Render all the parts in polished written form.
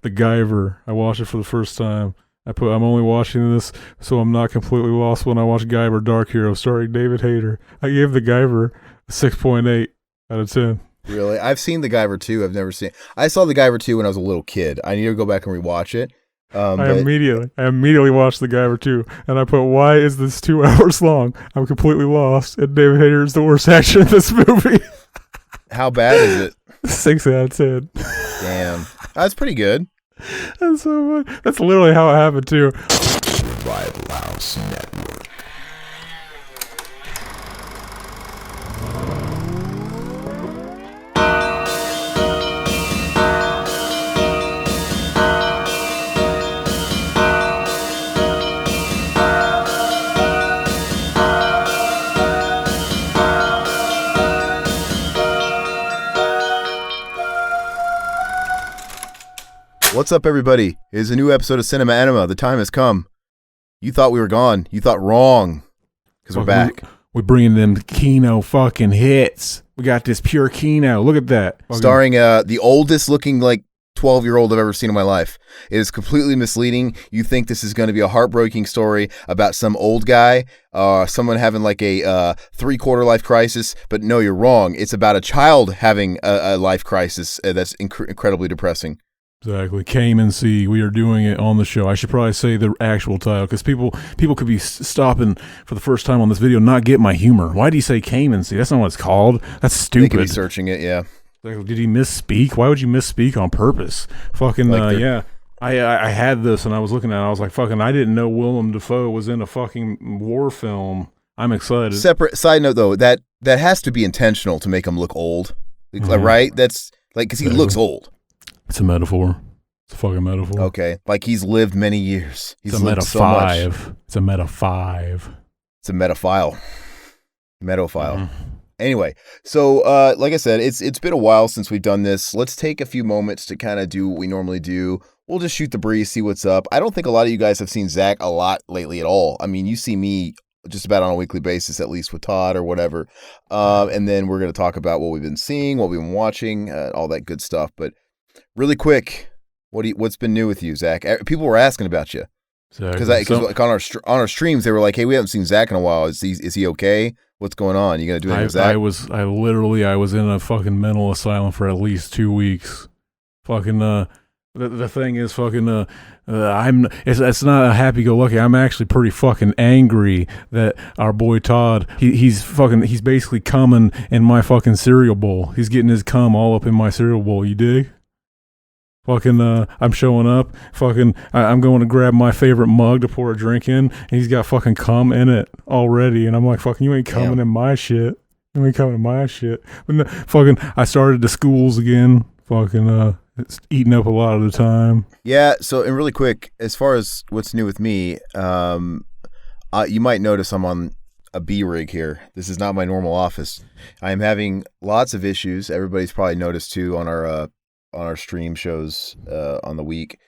The Guyver. I watched it for the first time. I'm only watching this so I'm not completely lost when I watch Guyver Dark Hero starring David Hayter. I gave The Guyver a 6.8 out of 10. Really? I've seen The Guyver 2. I've never seen. I saw The Guyver 2 when I was a little kid. I need to go back and rewatch it. I immediately watched The Guyver 2, and I put, why is this 2 hours long? I'm completely lost, and David Hayter is the worst actor in this movie. How bad is it? 6 out of 10. Damn. That's pretty good. That's so funny. That's literally how it happened, too. Rival House Network. What's up, everybody? It is a new episode of Enema. The time has come. You thought we were gone. You thought wrong. Because we're back. We're bringing them Kino fucking hits. We got this pure Kino. Look at that. Starring the oldest looking, 12-year-old I've ever seen in my life. It is completely misleading. You think this is going to be a heartbreaking story about some old guy, someone having a three-quarter life crisis, but no, you're wrong. It's about a child having a life crisis that's incredibly depressing. Exactly. Cayman Sea. We are doing it on the show. I should probably say the actual title because people could be stopping for the first time on this video and not get my humor. Why do you say Cayman Sea? That's not what it's called. That's stupid. They could be searching it, yeah. Did he misspeak? Why would you misspeak on purpose? Fucking, yeah. I had this and I was looking at it. I was like, fucking, I didn't know Willem Dafoe was in a fucking war film. I'm excited. Separate side note, though, that has to be intentional to make him look old. Right? That's, because he looks old. It's a metaphor. It's a fucking metaphor. Okay. He's lived many years. He's it's a lived meta so 5. much. It's a meta 5. It's a metaphile. Metaphile. Anyway, so like I said, it's been a while since we've done this. Let's take a few moments to kind of do what we normally do. We'll just shoot the breeze, see what's up. I don't think a lot of you guys have seen Zach a lot lately at all. I mean, you see me just about on a weekly basis, at least with Todd or whatever. And then we're going to talk about what we've been seeing, what we've been watching, all that good stuff. But really quick, what's been new with you, Zach? People were asking about you because on our streams they were like, "Hey, we haven't seen Zach in a while. Is he okay? What's going on? You gonna do anything with Zach?" I was in a fucking mental asylum for at least 2 weeks. Fucking the thing is fucking it's not a happy-go-lucky. I'm actually pretty fucking angry that our boy Todd he's basically coming in my fucking cereal bowl. He's getting his cum all up in my cereal bowl. You dig? Fucking, I'm showing up. Fucking, I'm going to grab my favorite mug to pour a drink in, and he's got fucking cum in it already. And I'm like, fucking, you ain't coming in my shit. You ain't coming in my shit. But no, fucking, I started the schools again. Fucking, it's eating up a lot of the time. Yeah. So, and really quick, as far as what's new with me, you might notice I'm on a B rig here. This is not my normal office. I am having lots of issues. Everybody's probably noticed too on our stream shows on the week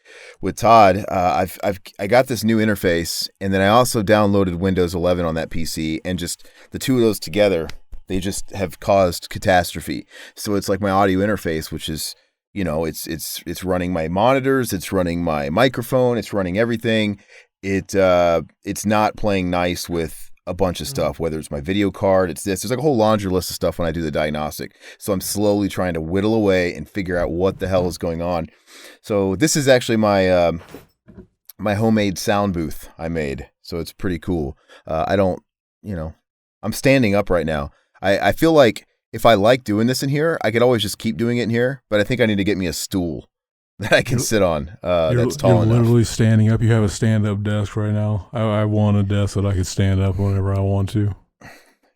with Todd. I got this new interface, and then I also downloaded Windows 11 on that PC, and just the two of those together, they just have caused catastrophe. So it's like my audio interface, which is, it's running my monitors, it's running my microphone, it's running everything. It's not playing nice with a bunch of stuff, whether it's my video card, it's this. There's a whole laundry list of stuff when I do the diagnostic. So I'm slowly trying to whittle away and figure out what the hell is going on. So this is actually my my homemade sound booth I made. So it's pretty cool. I'm standing up right now. I feel like if I like doing this in here, I could always just keep doing it in here, but I think I need to get me a stool that I can sit on. That's tall enough. You're literally standing up. You have a stand-up desk right now. I want a desk that I could stand up whenever I want to.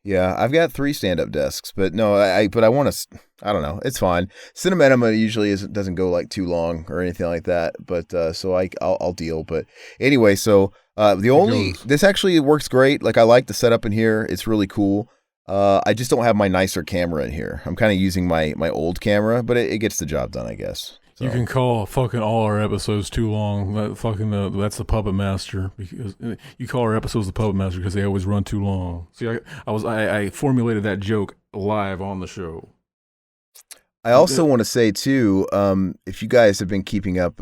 Yeah, I've got 3 stand-up desks, but no, I want to. I don't know. It's fine. Cinema usually doesn't go too long or anything like that, but so I'll deal. But anyway, so this actually works great. I like the setup in here. It's really cool. I just don't have my nicer camera in here. I'm kind of using my old camera, but it gets the job done, I guess. So. You can call fucking all our episodes too long. That's the Puppet Master, because you call our episodes the Puppet Master because they always run too long. See, I formulated that joke live on the show. I also want to say too, if you guys have been keeping up,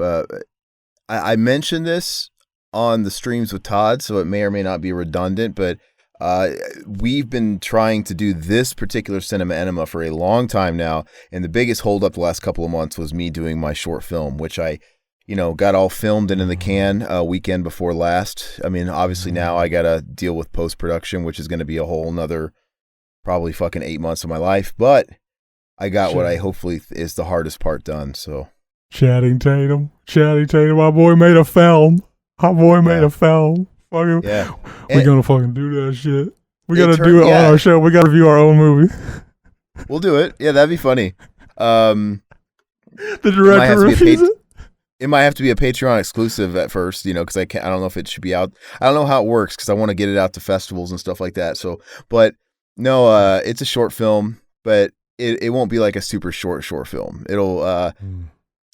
I mentioned this on the streams with Todd, so it may or may not be redundant, but we've been trying to do this particular Cinema Enema for a long time now, and the biggest holdup the last couple of months was me doing my short film, which I, got all filmed and in the can weekend before last. I mean, obviously now I got to deal with post-production, which is going to be a whole nother probably fucking 8 months of my life, but I got what I hopefully is the hardest part done, so. Channing Tatum, my boy made a film. Made a film. Fucking, yeah. We're going to fucking do that shit. We got to do it on our show. We got to review our own movie. We'll do it. Yeah, that'd be funny. The director reviews it. It might have to be a Patreon exclusive at first, because I don't know if it should be out. I don't know how it works because I want to get it out to festivals and stuff like that. So, but no, it's a short film, but it won't be like a super short film. It'll,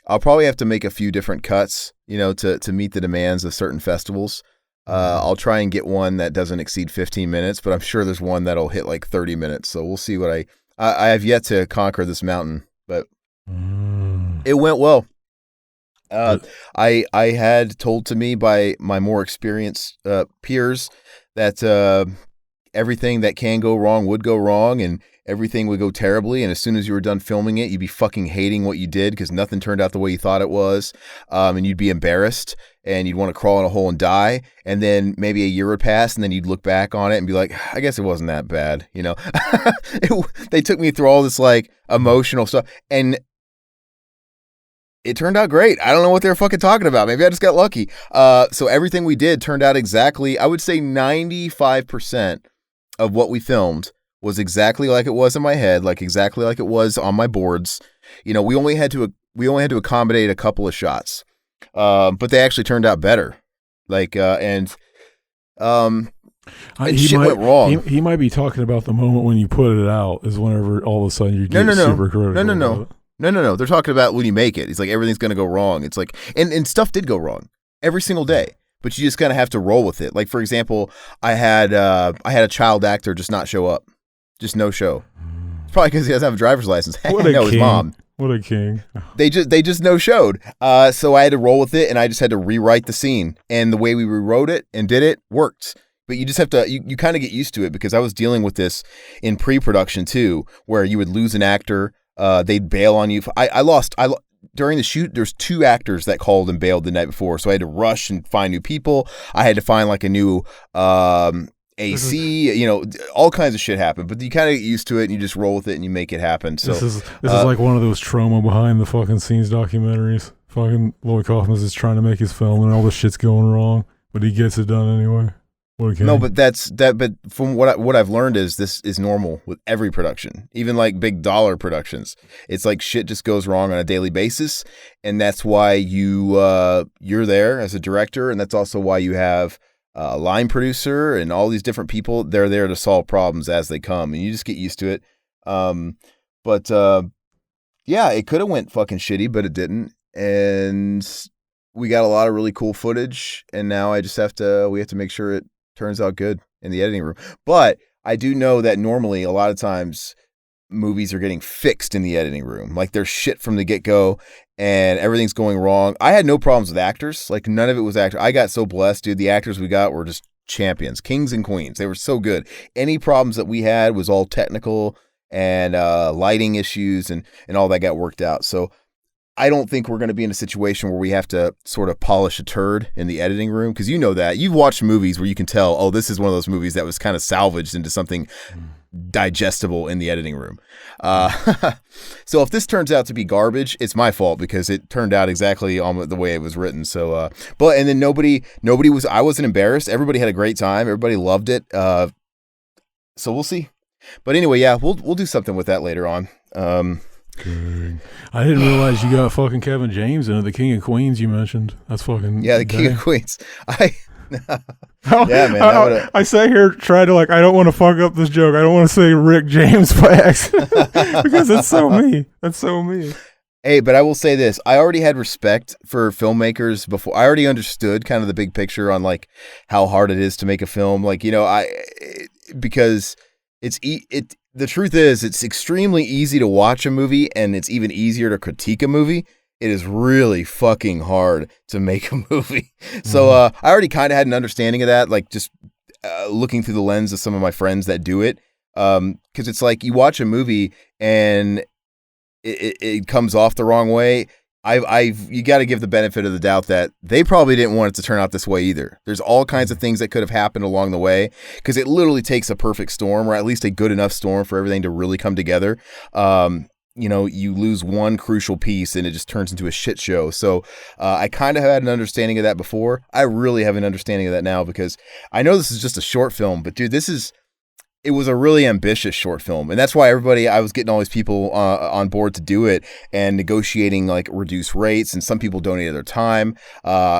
I'll probably have to make a few different cuts, to meet the demands of certain festivals. I'll try and get one that doesn't exceed 15 minutes, but I'm sure there's one that'll hit like 30 minutes. So we'll see what I have yet to conquer this mountain, but it went well. I had told to me by my more experienced peers that everything that can go wrong would go wrong, and everything would go terribly. And as soon as you were done filming it, you'd be fucking hating what you did because nothing turned out the way you thought it was, and you'd be embarrassed and you'd want to crawl in a hole and die. And then maybe a year would pass, and then you'd look back on it and be like, I guess it wasn't that bad, They took me through all this like emotional stuff, and it turned out great. I don't know what they were fucking talking about. Maybe I just got lucky. So everything we did turned out exactly, I would say 95% of what we filmed was exactly like it was in my head, like exactly like it was on my boards. We only had to accommodate a couple of shots. But they actually turned out better. Like, and shit went wrong. He might be talking about the moment when you put it out is whenever all of a sudden you get super critical. No. They're talking about when you make it. It's like everything's going to go wrong. It's like, and stuff did go wrong every single day, but you just kind of have to roll with it. Like, for example, I had a child actor just not show up, just no show. It's probably because he doesn't have a driver's license. His mom. What a king. They just no showed. So I had to roll with it, and I just had to rewrite the scene. And the way we rewrote it and did it worked. But you just have to, you kind of get used to it, because I was dealing with this in pre-production too, where you would lose an actor. They'd bail on you. During the shoot, there's 2 actors that called and bailed the night before. So I had to rush and find new people. I had to find like a new AC, all kinds of shit happened. But you kind of get used to it, and you just roll with it, and you make it happen. So this is like one of those trauma behind the fucking scenes documentaries. Fucking Lloyd Kaufman's is trying to make his film, and all the shit's going wrong, but he gets it done anyway. No, but but from what I've learned is this is normal with every production, even like big dollar productions. It's like shit just goes wrong on a daily basis, and that's why you're there as a director, and that's also why you have a line producer and all these different people. They're there to solve problems as they come, and you just get used to it. Yeah, it could have went fucking shitty, but it didn't, and we got a lot of really cool footage, and now we have to make sure it turns out good in the editing room. But I do know that normally a lot of times movies are getting fixed in the editing room. Like, there's shit from the get-go and everything's going wrong. I had no problems with actors. Like, none of it was actors. I got so blessed, dude. The actors we got were just champions, kings and queens. They were so good. Any problems that we had was all technical and lighting issues and all that got worked out. So I don't think we're going to be in a situation where we have to sort of polish a turd in the editing room, because that. You've watched movies where you can tell, oh, this is one of those movies that was kind of salvaged into something digestible in the editing room. So if this turns out to be garbage, it's my fault, because it turned out exactly on the way it was written. So, and then I wasn't embarrassed. Everybody had a great time. Everybody loved it. So we'll see. But anyway, yeah, we'll do something with that later on. Good. I didn't realize you got fucking Kevin James into the King of Queens you mentioned. That's fucking the King of Queens. Yeah, man. I sat here trying to I don't want to fuck up this joke. I don't want to say Rick James by accident because it's so me. That's so me. Hey, but I will say this. I already had respect for filmmakers before. I already understood kind of the big picture on how hard it is to make a film. Because the truth is, it's extremely easy to watch a movie, and it's even easier to critique a movie. It is really fucking hard to make a movie. So I already kind of had an understanding of that, like just looking through the lens of some of my friends that do it. Because it's like you watch a movie and it comes off the wrong way. You got to give the benefit of the doubt that they probably didn't want it to turn out this way either. There's all kinds of things that could have happened along the way, because it literally takes a perfect storm, or at least a good enough storm for everything to really come together. You lose one crucial piece and it just turns into a shit show. So I kind of had an understanding of that before. I really have an understanding of that now, because I know this is just a short film, but dude, it was a really ambitious short film. And that's why I was getting all these people on board to do it and negotiating like reduced rates. And some people donated their time.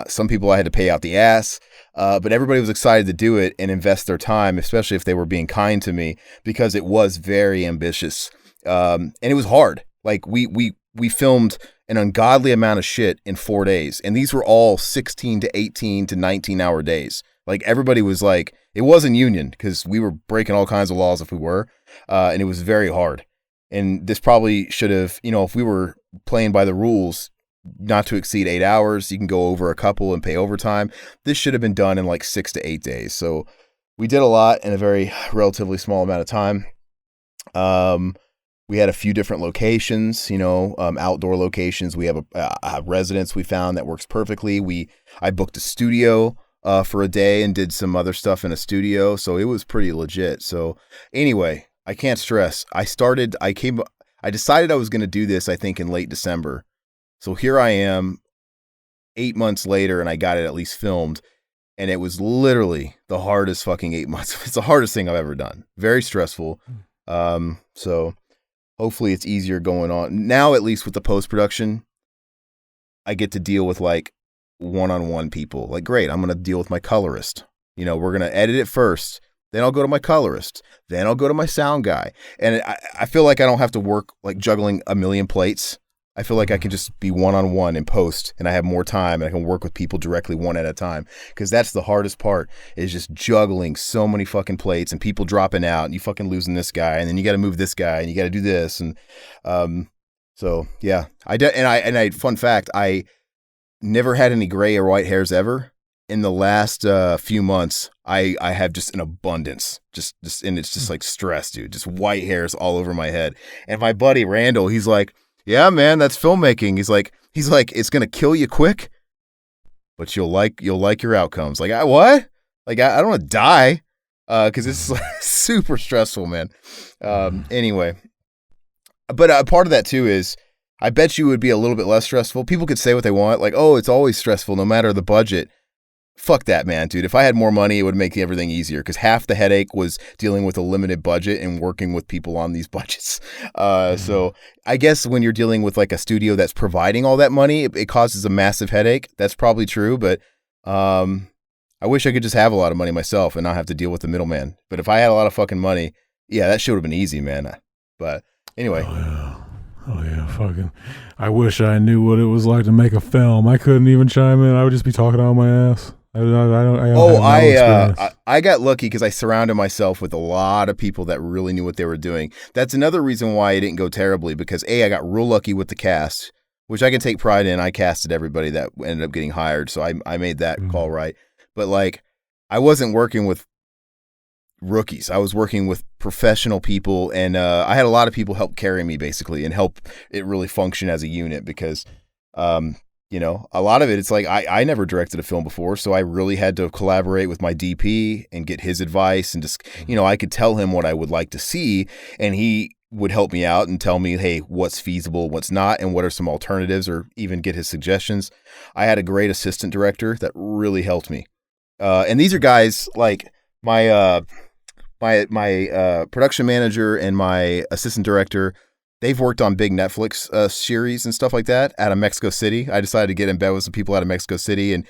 Some people I had to pay out the ass. But everybody was excited to do it and invest their time, especially if they were being kind to me, because it was very ambitious. And it was hard. Like we filmed an ungodly amount of shit in 4 days. And these were all 16 to 18 to 19-hour days. Like everybody was like, it wasn't union, because we were breaking all kinds of laws if we were. And it was very hard. And this probably should have, if we were playing by the rules, not to exceed 8 hours, you can go over a couple and pay overtime. This should have been done in like 6 to 8 days. So we did a lot in a very relatively small amount of time. We had a few different locations, outdoor locations. We have a residence we found that works perfectly. I booked a studio for a day and did some other stuff in a studio. So it was pretty legit. So anyway, I can't stress. I decided I was going to do this, I think, in late December. So here I am 8 months later, and I got it at least filmed. And it was literally the hardest fucking 8 months. It's the hardest thing I've ever done. Very stressful. So hopefully it's easier going on. Now, at least with the post-production, I get to deal with like one-on-one people. Like, great, I'm going to deal with my colorist. We're going to edit it first. Then I'll go to my colorist. Then I'll go to my sound guy. And I feel like I don't have to work like juggling a million plates. I feel like I can just be one-on-one in post, and I have more time, and I can work with people directly one at a time, because that's the hardest part, is just juggling so many fucking plates and people dropping out, and you fucking losing this guy, and then you got to move this guy, and you got to do this. And so yeah, fun fact, I never had any gray or white hairs ever. In the last few months, I have just an abundance, just and it's just like stress, dude, just white hairs all over my head. And my buddy Randall, he's like, yeah, man, that's filmmaking. He's like, it's gonna kill you quick, but you'll like your outcomes. Like, what? Like, I don't want to die, because it's like super stressful, man. Anyway, but part of that too is, I bet you it would be a little bit less stressful. People could say what they want, like, oh, it's always stressful, no matter the budget. Fuck that, man, dude. If I had more money, it would make everything easier, because half the headache was dealing with a limited budget and working with people on these budgets. So I guess when you're dealing with like a studio that's providing all that money, it causes a massive headache. That's probably true, but I wish I could just have a lot of money myself and not have to deal with the middleman. But if I had a lot of fucking money, yeah, that shit would have been easy, man. But anyway. Oh yeah, fucking. I wish I knew what it was like to make a film. I couldn't even chime in. I would just be talking out my ass. I got lucky because I surrounded myself with a lot of people that really knew what they were doing. That's another reason why it didn't go terribly, because I got real lucky with the cast, which I can take pride in. I casted everybody that ended up getting hired, so I made that call right. But like, I wasn't working with rookies. I was working with professional people, and I had a lot of people help carry me basically and help it really function as a unit, because a lot of it's like I never directed a film before, so I really had to collaborate with my DP and get his advice, and just I could tell him what I would like to see, and he would help me out and tell me, hey, what's feasible, what's not, and what are some alternatives, or even get his suggestions. I had a great assistant director that really helped me, and these are guys like my production manager and my assistant director. They've worked on big Netflix series and stuff like that out of Mexico City. I decided to get in bed with some people out of Mexico City, and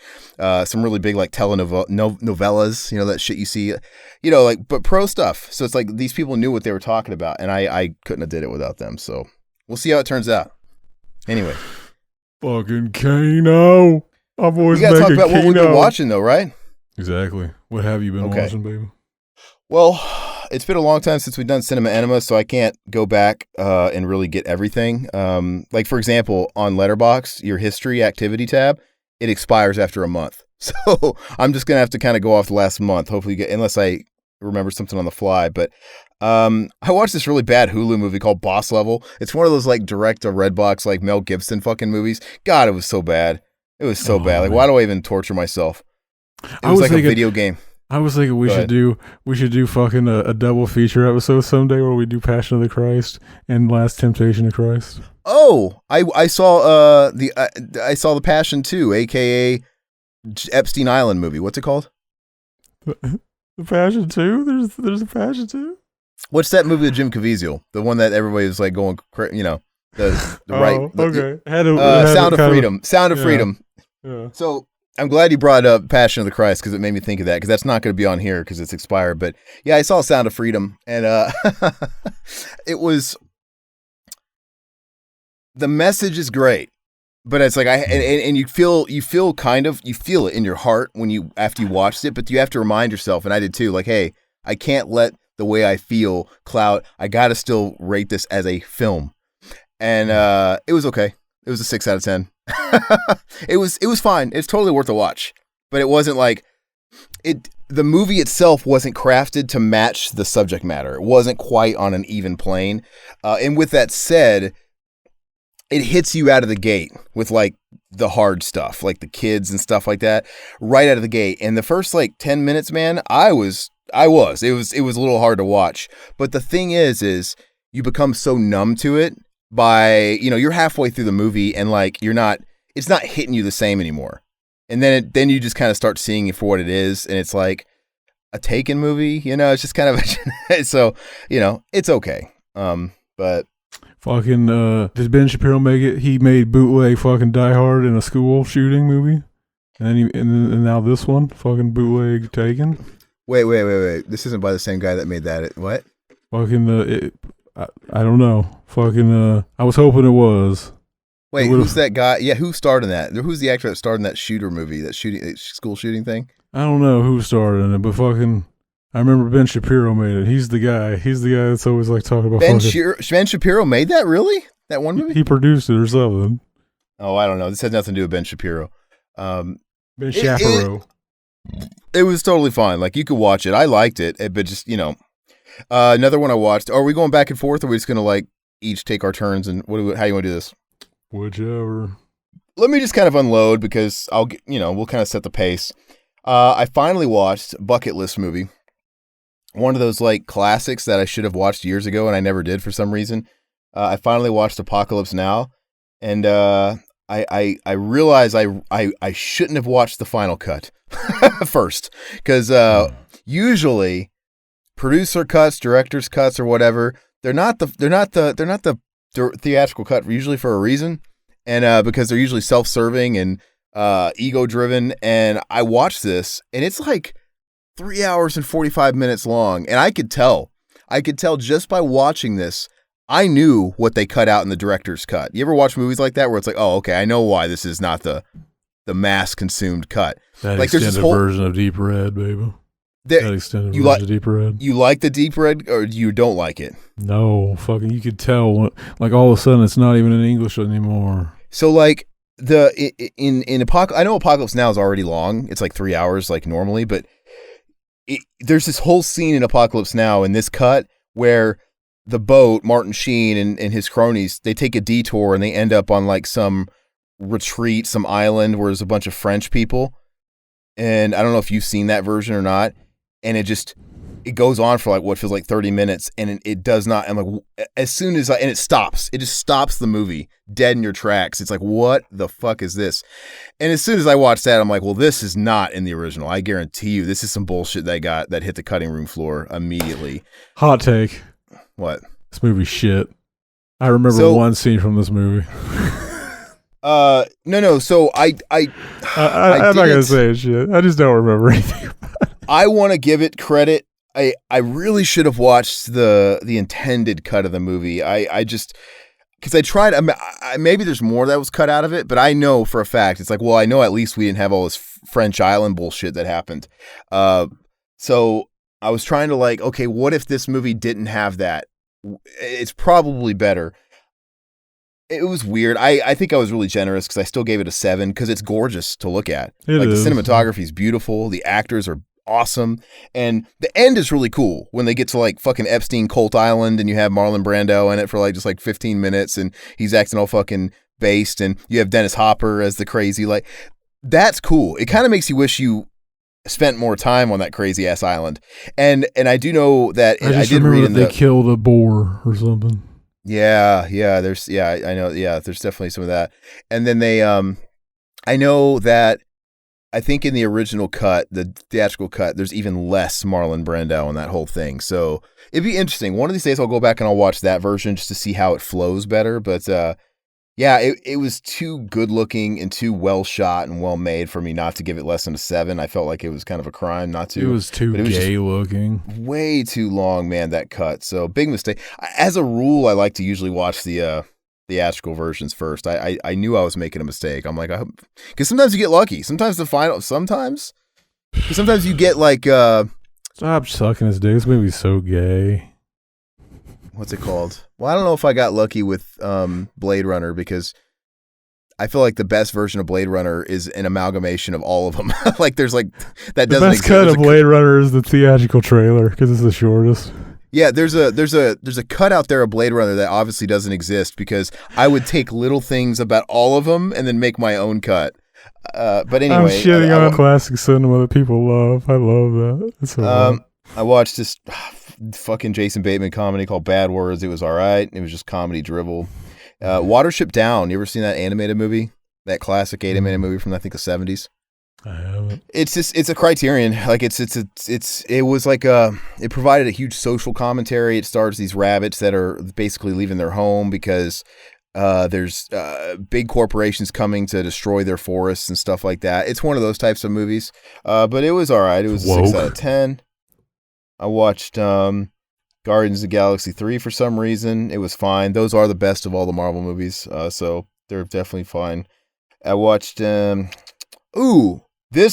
some really big like telenovelas, that shit you see, but pro stuff. So it's like these people knew what they were talking about, and I couldn't have did it without them. So we'll see how it turns out. Anyway. Fucking Kano. I've always we gotta talk about what we've been watching though, right? Exactly. What have you been watching, baby? Well, it's been a long time since we've done Cinema Enema, so I can't go back and really get everything. Like for example, on Letterboxd, your history activity tab, it expires after a month. So I'm just gonna have to kind of go off the last month. Hopefully, unless I remember something on the fly. But I watched this really bad Hulu movie called Boss Level. It's one of those like direct to Redbox like Mel Gibson fucking movies. God, it was so bad. It was so bad. Like, man. why do I even torture myself? It was like thinking, a video game. I was thinking we should do fucking a double feature episode someday where we do Passion of the Christ and Last Temptation of Christ. Oh, I saw the Passion 2, aka Epstein Island movie. What's it called? The Passion 2? There's a Passion 2? What's that movie with Jim Caviezel? The one that everybody was like going, the right. Okay. Sound of Freedom. Sound of Freedom. Yeah. So I'm glad you brought up Passion of the Christ because it made me think of that because that's not going to be on here because it's expired. But yeah, I saw Sound of Freedom and it was, the message is great, but it's like and you feel it in your heart after you watched it, but you have to remind yourself, and I did too, like, hey, I can't let the way I feel cloud. I got to still rate this as a film. And it was okay. It was a 6 out of 10. It was fine. It's totally worth a watch. But it wasn't like the movie itself wasn't crafted to match the subject matter. It wasn't quite on an even plane. And with that said, it hits you out of the gate with like the hard stuff, like the kids and stuff like that, right out of the gate. And the first like 10 minutes, man, it was a little hard to watch. But the thing is you become so numb to it by, you're halfway through the movie and like it's not hitting you the same anymore. And then you just kind of start seeing it for what it is. And it's like a Taken movie, it's just kind of, so, it's okay. But fucking, did Ben Shapiro make it? He made bootleg fucking Die Hard in a school shooting movie. And now this one, fucking bootleg Taken. Wait. This isn't by the same guy that made that. What? Fucking, I don't know. Fucking, I was hoping it was. Wait, who's that guy? Yeah, who starred in that? Who's the actor that starred in that shooter movie, that school shooting thing? I don't know who starred in it, but fucking, I remember Ben Shapiro made it. He's the guy that's always like talking about Ben Shapiro made that, really? That one movie? He produced it or something. Oh, I don't know. This has nothing to do with Ben Shapiro. Ben Shapiro. It was totally fine. Like, you could watch it. I liked it, but just, another one I watched. Are we going back and forth, or are we just going to, like, each take our turns, and how you want to do this? Whichever. Let me just kind of unload, because we'll kind of set the pace. I finally watched Bucket List movie. One of those, like, classics that I should have watched years ago, and I never did for some reason. I finally watched Apocalypse Now, and I realized I shouldn't have watched the final cut first, because usually producer cuts, director's cuts, or whatever, they're not the theatrical cut usually for a reason, and because they're usually self-serving and ego driven. And I watched this, and it's like 3 hours and 45 minutes long, and I could tell just by watching this. I knew what they cut out in the director's cut. You ever watch movies like that where it's like, oh, okay, I know why this is not the mass consumed cut. That like, extended version of Deep Red, baby. That extended version of Deep Red. You like the Deep Red, or you don't like it? No, fucking, you could tell like all of a sudden it's not even in English anymore. So like in Apocalypse, I know Apocalypse Now is already long. It's like 3 hours like normally, but there's this whole scene in Apocalypse Now in this cut where the boat, Martin Sheen and his cronies, they take a detour and they end up on like some retreat, some island where there's a bunch of French people. And I don't know if you've seen that version or not. And it goes on for like what feels like 30 minutes, and it does not. I'm like, as soon as and it stops. It just stops the movie dead in your tracks. It's like, what the fuck is this? And as soon as I watched that, I'm like, well, this is not in the original. I guarantee you, this is some bullshit that hit the cutting room floor immediately. Hot take. What? This movie's shit. I remember one scene from this movie. No. So I'm not gonna say shit. I just don't remember anything about it. I want to give it credit. I really should have watched the intended cut of the movie. I just, because I tried. Maybe there's more that was cut out of it, but I know for a fact it's like, well, I know at least we didn't have all this French island bullshit that happened. So I was trying to like, okay, what if this movie didn't have that? It's probably better. It was weird. I think I was really generous because I still gave it a 7 because it's gorgeous to look at. It is. The cinematography is beautiful. The actors are awesome. And the end is really cool when they get to like fucking Epstein Colt Island and you have Marlon Brando in it for like just like 15 minutes and he's acting all fucking based and you have Dennis Hopper as the crazy, like that's cool. It kind of makes you wish you spent more time on that crazy ass island. And I do know that I did read in they killed a boar or something. Yeah, I know, there's definitely some of that. And then they I know that I think in the original cut, the theatrical cut, there's even less Marlon Brando in that whole thing. So it'd be interesting. One of these days I'll go back and I'll watch that version just to see how it flows better. But yeah, it was too good looking and too well shot and well made for me not to give it less than a 7. I felt like it was kind of a crime not to. It was too gay looking. Way too long, man, that cut. So big mistake. As a rule, I like to usually watch the theatrical versions first. I knew I was making a mistake. I'm like, because sometimes you get lucky. Sometimes you get like stop sucking his dick. This movie's so gay. What's it called? Well, I don't know if I got lucky with Blade Runner because I feel like the best version of Blade Runner is an amalgamation of all of them. Like there's like that doesn't exist. The best cut of Blade Runner is the theatrical trailer because it's the shortest. Yeah, there's a cut out there of Blade Runner that obviously doesn't exist because I would take little things about all of them and then make my own cut. But anyway, I'm shitting on classic cinema that people love. I love that. It's so I watched this fucking Jason Bateman comedy called Bad Words. It was all right. It was just comedy drivel. Watership Down. You ever seen that animated movie? That classic animated movie from I think the 70s. I haven't. It's a Criterion. Like it was like it provided a huge social commentary. It stars these rabbits that are basically leaving their home because there's big corporations coming to destroy their forests and stuff like that. It's one of those types of movies. But it was all right. It was a 6 out of 10. I watched Guardians of the Galaxy 3 for some reason. It was fine. Those are the best of all the Marvel movies, so they're definitely fine. I watched, this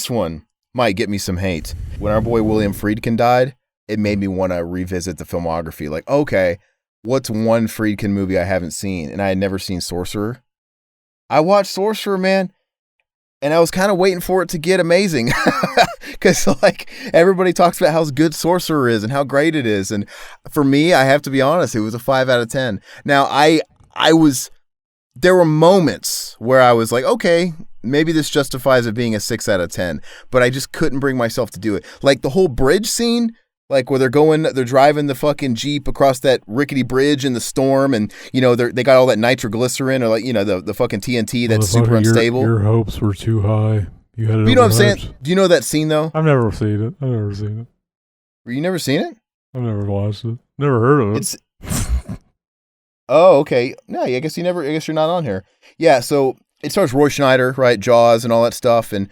one might get me some hate. When our boy William Friedkin died, it made me want to revisit the filmography. Like, okay, what's one Friedkin movie I haven't seen? And I had never seen Sorcerer. I watched Sorcerer, man. And I was kind of waiting for it to get amazing because like everybody talks about how good Sorcerer is and how great it is. And for me, I have to be honest, it was a 5 out of 10. Now there were moments where I was like, okay, maybe this justifies it being a 6 out of 10, but I just couldn't bring myself to do it. Like the whole bridge scene, like where they're driving the fucking Jeep across that rickety bridge in the storm and, you know, they got all that nitroglycerin or like, you know, the fucking TNT that's super unstable. Your hopes were too high. You had it. You know what I'm saying? Do you know that scene though? I've never seen it. You never seen it? I've never watched it. Never heard of it. Oh, okay. No, I guess you're not on here. Yeah, so it stars Roy Schneider, right? Jaws and all that stuff. And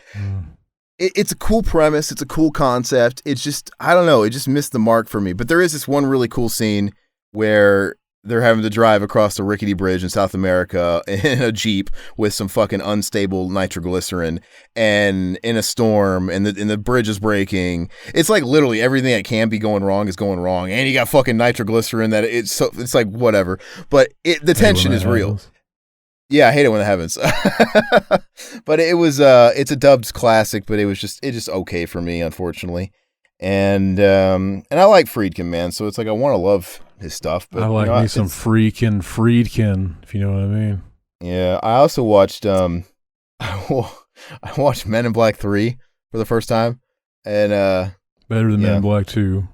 it's a cool premise. It's a cool concept. It's just, I don't know. It just missed the mark for me. But there is this one really cool scene where they're having to drive across the rickety bridge in South America in a Jeep with some fucking unstable nitroglycerin and in a storm and the bridge is breaking. It's like literally everything that can be going wrong is going wrong. And you got fucking nitroglycerin that it's like whatever. But the tension is real. Yeah, I hate it when it happens. But it was it's a dubbed classic, but it just okay for me, unfortunately. And I like Friedkin, man. So it's like I want to love his stuff, but I like me some freaking Friedkin, if you know what I mean. Yeah, I also watched I watched Men in Black 3 for the first time, and better than Men in Black 2.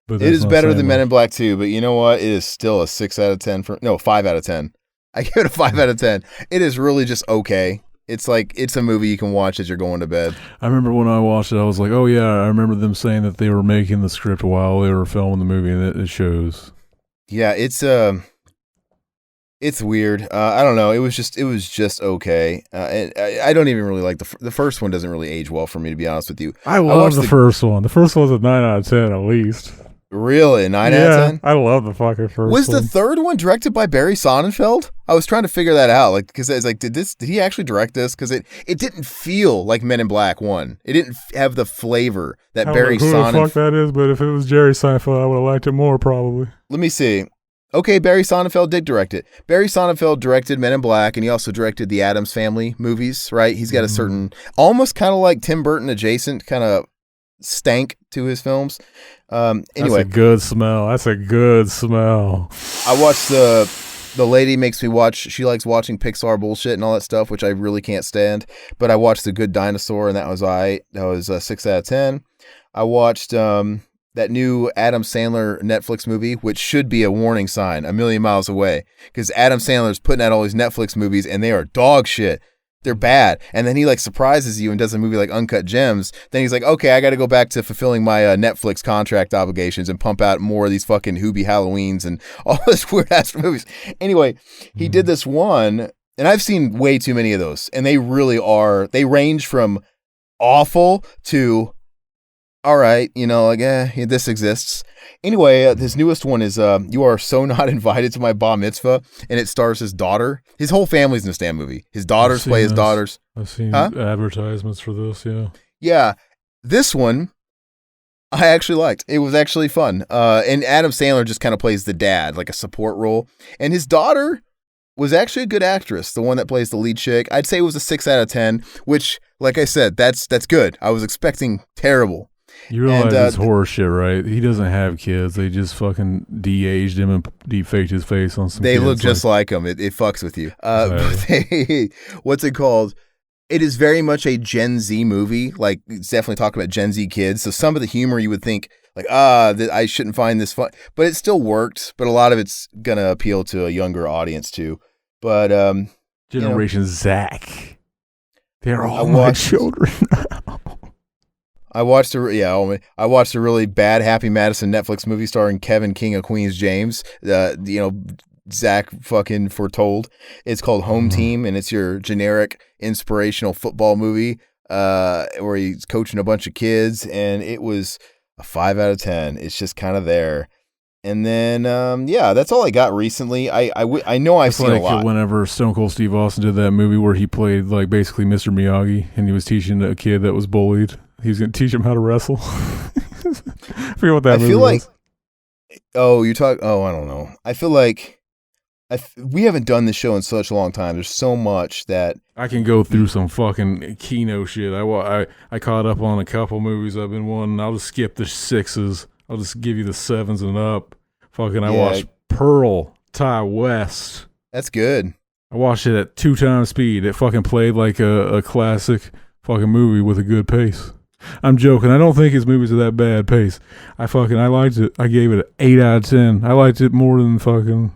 But it is better than Men in Black 2, but you know what? It is still a 6 out of 10 5 out of 10. I give it a 5 out of 10. It is really just okay. It's like, it's a movie you can watch as you're going to bed. I remember when I watched it, I was like, oh yeah, I remember them saying that they were making the script while they were filming the movie, and it shows. Yeah, it's weird. I don't know. It was just okay. And I don't even really like the first one. Doesn't really age well for me, to be honest with you. I love the first one. The first one's a 9 out of 10 at least. Really? 9 out of 10? I love the fucking first Was one. the third one directed by Barry Sonnenfeld? I was trying to figure that out, like, because it's like, did he actually direct this? Because it didn't feel like Men in Black 1. It didn't have the flavor that I don't Barry know who the fuck Sonnenfeld. that is, but if it was Jerry Seinfeld, I would have liked it more probably. Let me see. Okay, Barry Sonnenfeld did direct it. Barry Sonnenfeld directed Men in Black, and he also directed the Addams Family movies, right? He's got a certain, almost kind of like Tim Burton adjacent kind of stank to his films. Anyway, That's a good smell. That's a good smell. I watched the lady makes me watch. She likes watching Pixar bullshit and all that stuff, which I really can't stand. But I watched The Good Dinosaur, and that was That was 6 out of 10. I watched that new Adam Sandler Netflix movie, which should be a warning sign a million miles away, because Adam Sandler's putting out all these Netflix movies, and they are dog shit. They're bad. And then he like surprises you and does a movie like Uncut Gems. Then he's like, okay, I got to go back to fulfilling my Netflix contract obligations and pump out more of these fucking Hoobie Halloweens and all this weird ass movies. Anyway, he did this one, and I've seen way too many of those. And they really are, they range from awful to, all right, like, this exists. Anyway, his newest one is You Are So Not Invited to My Bar Mitzvah, and it stars his daughter. His whole family's in this damn movie. His daughters play his daughters. I've seen advertisements for this, yeah. Yeah, this one I actually liked. It was actually fun. And Adam Sandler just kind of plays the dad, like a support role. And his daughter was actually a good actress, the one that plays the lead chick. I'd say it was a 6 out of 10, which, like I said, that's good. I was expecting terrible. You realize this horror shit, right? He doesn't have kids. They just fucking de-aged him and deep-faked his face on some They kids. look just like him. It fucks with you. Exactly. What's it called? It is very much a Gen Z movie. Like, it's definitely talking about Gen Z kids. So some of the humor you would think, like, I shouldn't find this fun. But it still worked. But a lot of it's going to appeal to a younger audience, too. But, Generation Zach. They're all my children now. I watched a really bad Happy Madison Netflix movie starring Kevin King of Queens James. Zach fucking foretold. It's called Home Team, and it's your generic inspirational football movie where he's coaching a bunch of kids, and it was a 5 out of 10. It's just kind of there. And then, that's all I got recently. I know I've seen a lot. Whenever Stone Cold Steve Austin did that movie where he played like basically Mr. Miyagi, and he was teaching a kid that was bullied. He's going to teach him how to wrestle. I forget what that movie was. I don't know. I feel like we haven't done this show in such a long time. There's so much that I can go through some fucking Kino shit. I caught up on a couple movies I've been wanting. I'll just skip the 6s. I'll just give you the 7s and up. I watched Pearl, Ty West. That's good. I watched it at 2 times speed. It fucking played like a classic fucking movie with a good pace. I'm joking. I don't think his movies are that bad pace. I liked it. I gave it an 8 out of 10. I liked it more than fucking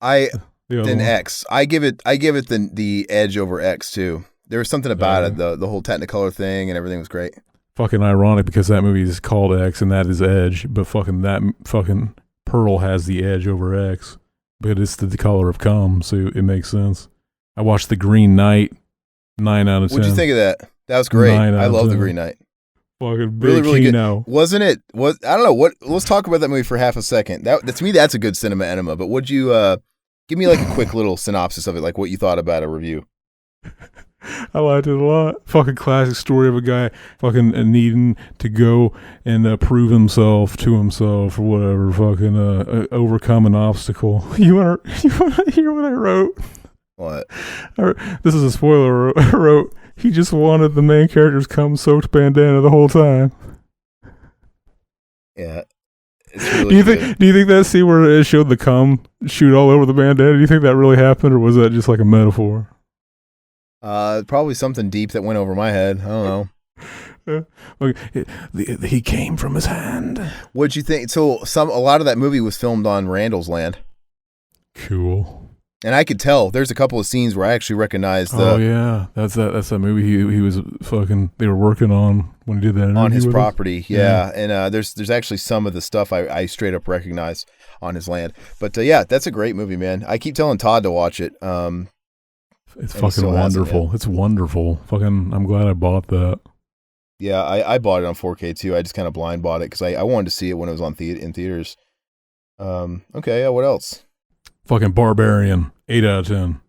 X. I give it the edge over X too. There was something about it, the whole Technicolor thing and everything was great. Fucking ironic because that movie is called X and that is Edge, but fucking Pearl has the edge over X, but it's the color of cum, so it makes sense. I watched The Green Knight, 9 out of 10. What'd you think of that? That was great. I love The Green Knight. Fucking big really Kino. Good. Wasn't it? I don't know what. Let's talk about that movie for half a second. That to me, that's a good cinema enema. But would you give me like a quick little synopsis of it, like what you thought about a review? I liked it a lot. Fucking classic story of a guy fucking needing to go and prove himself to himself or whatever. Fucking overcome an obstacle. You wanna hear what I wrote? What? This is a spoiler. I wrote. He just wanted the main character's cum-soaked bandana the whole time. Yeah. It's really do you think that scene where it showed the cum shoot all over the bandana, do you think that really happened, or was that just like a metaphor? Probably something deep that went over my head. I don't know. He came from his hand. What'd you think? So a lot of that movie was filmed on Randall's land. Cool. And I could tell there's a couple of scenes where I actually recognized the. Oh yeah, that's that movie he was fucking. They were working on when he did that on his property. Yeah, and there's actually some of the stuff I straight up recognize on his land. But that's a great movie, man. I keep telling Todd to watch it. It's fucking wonderful. It's wonderful. Fucking, I'm glad I bought that. Yeah, I bought it on 4K too. I just kind of blind bought it because I wanted to see it when it was on in theaters. Okay, yeah, what else? Fucking Barbarian, 8 out of 10.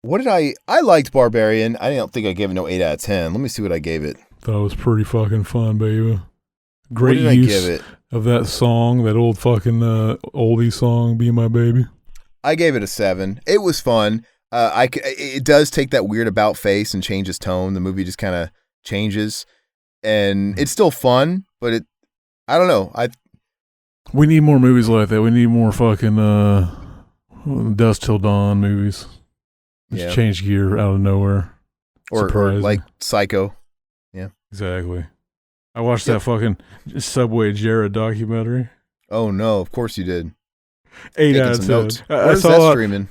What did I liked Barbarian. I don't think I gave it no 8 out of 10. Let me see what I gave it. Thought it was pretty fucking fun, baby. What Great did I use give it? of that song, that old fucking oldie song, Be My Baby. I gave it a 7. It was fun. It does take that weird about face and changes tone. The movie just kind of changes, and it's still fun, but I don't know. We need more movies like that. We need more fucking Dusk Till Dawn movies. Just change gear out of nowhere. Or like Psycho. Yeah. Exactly. I watched that fucking Subway Jared documentary. Oh no, of course you did. 8 out of 10. Where's that streaming?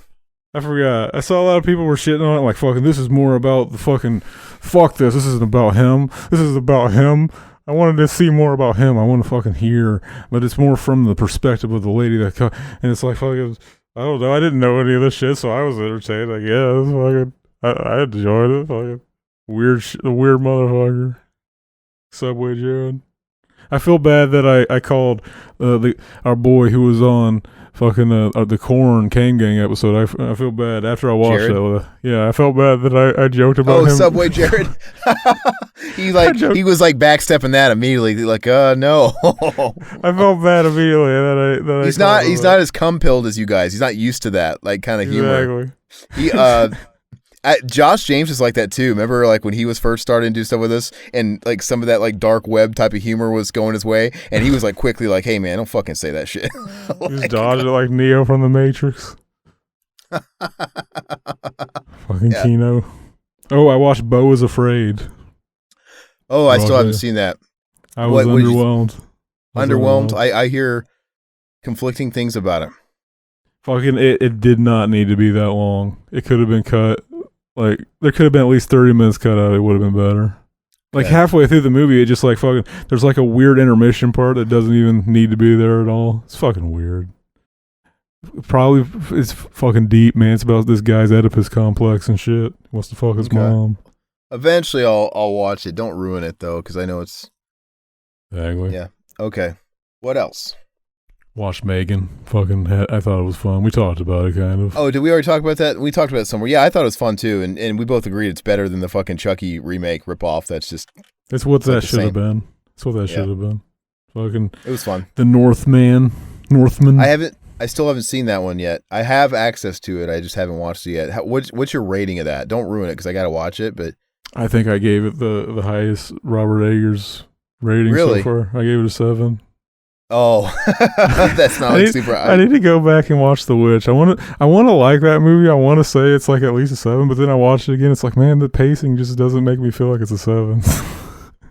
I forgot. I saw a lot of people were shitting on it, like, fucking, this is more about the fucking, fuck this. This isn't about him. This is about him. I wanted to see more about him. I want to fucking hear, but it's more from the perspective of the lady that, and it's like, fucking, I don't know. I didn't know any of this shit, so I was entertained. Like, yeah, this fucking, I enjoyed it. Fucking weird motherfucker. Subway Jared. I feel bad that I called our boy who was on fucking the Korn Kane Gang episode. I feel bad after I watched Jared? that. I felt bad that I joked about him. Oh, Subway Jared. He was like backstepping that immediately. Like, no. I felt bad immediately that he's not as cum-pilled as you guys. He's not used to that like kind of humor. He Josh James is like that too. Remember, like when he was first starting to do stuff with us, and like some of that like dark web type of humor was going his way, and he was like quickly like, "Hey man, don't fucking say that shit." He just dodged it like Neo from the Matrix. Fucking Kino. Oh, I watched Beau is Afraid. Oh, I still haven't seen that. I was underwhelmed. Underwhelmed. I hear conflicting things about it. Fucking it did not need to be that long. It could have been cut. Like, there could have been at least 30 minutes cut out. It would have been better. Like, halfway through the movie, it just, like, fucking... There's, like, a weird intermission part that doesn't even need to be there at all. It's fucking weird. Probably, it's fucking deep, man. It's about this guy's Oedipus complex and shit. He wants to fuck his mom. Eventually, I'll watch it. Don't ruin it, though, because I know it's... Exactly. Yeah. Okay. What else? Watched Megan. I thought it was fun. We talked about it, kind of. Oh, did we already talk about that? We talked about it somewhere. Yeah, I thought it was fun, too. And we both agreed it's better than the fucking Chucky remake ripoff. That's just... It's what that should have been. It's what that should have been. Fucking... It was fun. The Northman. I still haven't seen that one yet. I have access to it. I just haven't watched it yet. What's your rating of that? Don't ruin it, because I got to watch it, but... I think I gave it the highest Robert Eggers rating so far. I gave it a 7. Oh, that's not like super high. I need to go back and watch The Witch. I want to like that movie. I want to say it's like at least a 7, but then I watched it again. It's like, man, the pacing just doesn't make me feel like it's a 7.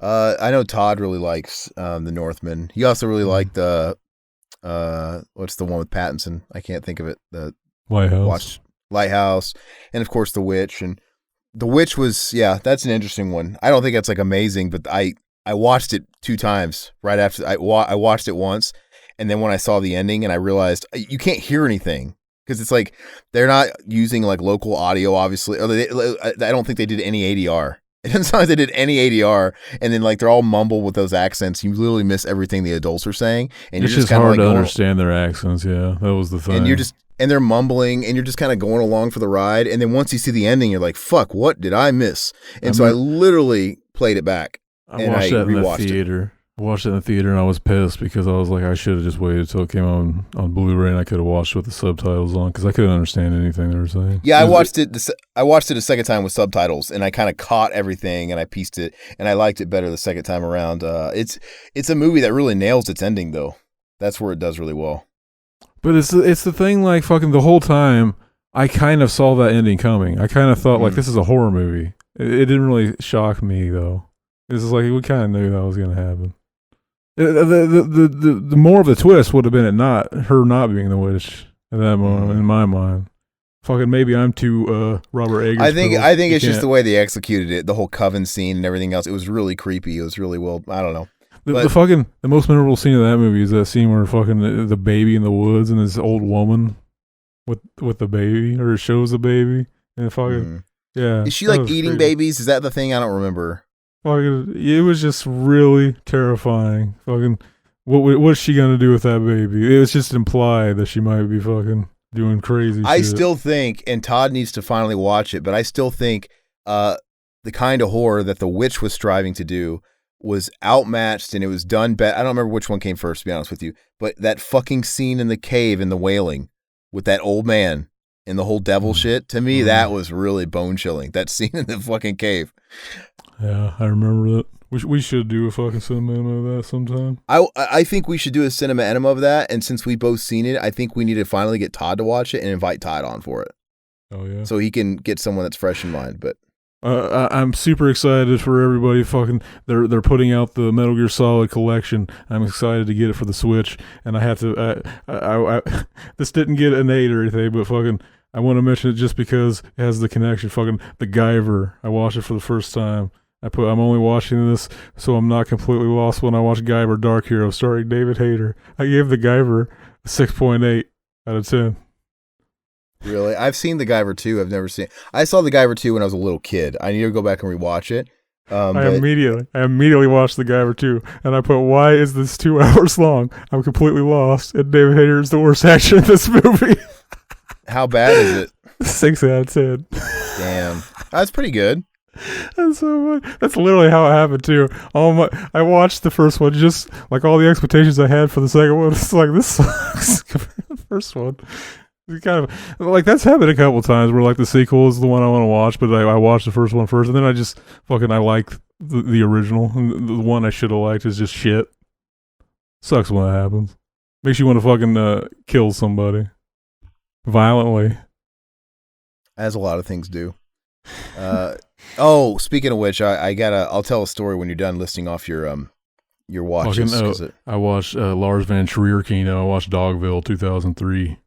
I know Todd really likes The Northman. He also really liked the what's the one with Pattinson? I can't think of it. The Lighthouse, and of course The Witch. And The Witch was that's an interesting one. I don't think that's like amazing, but I watched it 2 times right after I watched it once, and then when I saw the ending and I realized you can't hear anything because it's like they're not using like local audio, obviously. I don't think they did any ADR. It doesn't sound like they did any ADR, and then like they're all mumbled with those accents. You literally miss everything the adults are saying, and it's just hard to understand their accents. Yeah, that was the thing. And they're mumbling, and you're just kind of going along for the ride. And then once you see the ending, you're like, "Fuck, what did I miss?" And so I literally played it back. I watched it in the theater. I watched it in the theater, and I was pissed because I was like, I should have just waited until it came on Blu-ray, and I could have watched with the subtitles on because I couldn't understand anything they were saying. Yeah, I watched it a second time with subtitles, and I kind of caught everything, and I pieced it, and I liked it better the second time around. It's a movie that really nails its ending, though. That's where it does really well. But it's the thing, like, fucking the whole time, I kind of saw that ending coming. I kind of thought, like, this is a horror movie. It didn't really shock me, though. It's just like, we kind of knew that was going to happen. The more of the twist would have been her not being the witch at that moment, in my mind. Fucking maybe I'm too Robert Eggers. I think it's just the way they executed it, the whole coven scene and everything else. It was really creepy. It was really well, I don't know. The most memorable scene of that movie is that scene where fucking the baby in the woods and this old woman with the baby, or it shows the baby, and fucking yeah. Is she like eating babies? Is that the thing? I don't remember. Fucking, it was just really terrifying. Fucking, what's she gonna do with that baby? It was just implied that she might be fucking doing crazy I shit. still think, and Todd needs to finally watch it, but I still think the kind of horror that The Witch was striving to do was outmatched, and it was done better. I don't remember which one came first, to be honest with you, but that fucking scene in the cave in The Wailing with that old man and the whole devil shit, to me, that was really bone-chilling. That scene in the fucking cave. Yeah, I remember that. We should do a fucking cinema of that sometime. I think we should do a cinema enema of that, and since we both seen it, I think we need to finally get Todd to watch it and invite Todd on for it. Oh yeah. So he can get someone that's fresh in mind. But I'm super excited for everybody. Fucking, they're putting out the Metal Gear Solid collection. I'm excited to get it for the Switch, and I have to. I this didn't get an 8 or anything, but fucking, I want to mention it just because it has the connection. Fucking the Guyver. I watched it for the first time. I'm only watching this so I'm not completely lost when I watch Guyver Dark Hero starring David Hayter. I gave the Guyver a 6.8 out of 10. Really? I've seen the Guyver 2. I've never seen. I saw the Guyver 2 when I was a little kid. I need to go back and rewatch it. I immediately watched the Guyver 2, and I put, why is this 2 hours long? I'm completely lost, and David Hayter is the worst actor in this movie. How bad is it? 6 out of 10. Damn. That's pretty good. That's so funny. That's literally how it happened too. I watched the first one, just like all the expectations I had for the second one. It's like, this sucks compared to the first one. It's kind of like, that's happened a couple times where like the sequel is the one I want to watch, but I watched the first one first, and then I just I like the original. And the one I should have liked is just shit. Sucks when that happens. Makes you want to fucking kill somebody violently, as a lot of things do. Oh, speaking of which, I'll tell a story when you're done listing off your watches. I watched Lars Van Trier Kino. I watched Dogville 2003.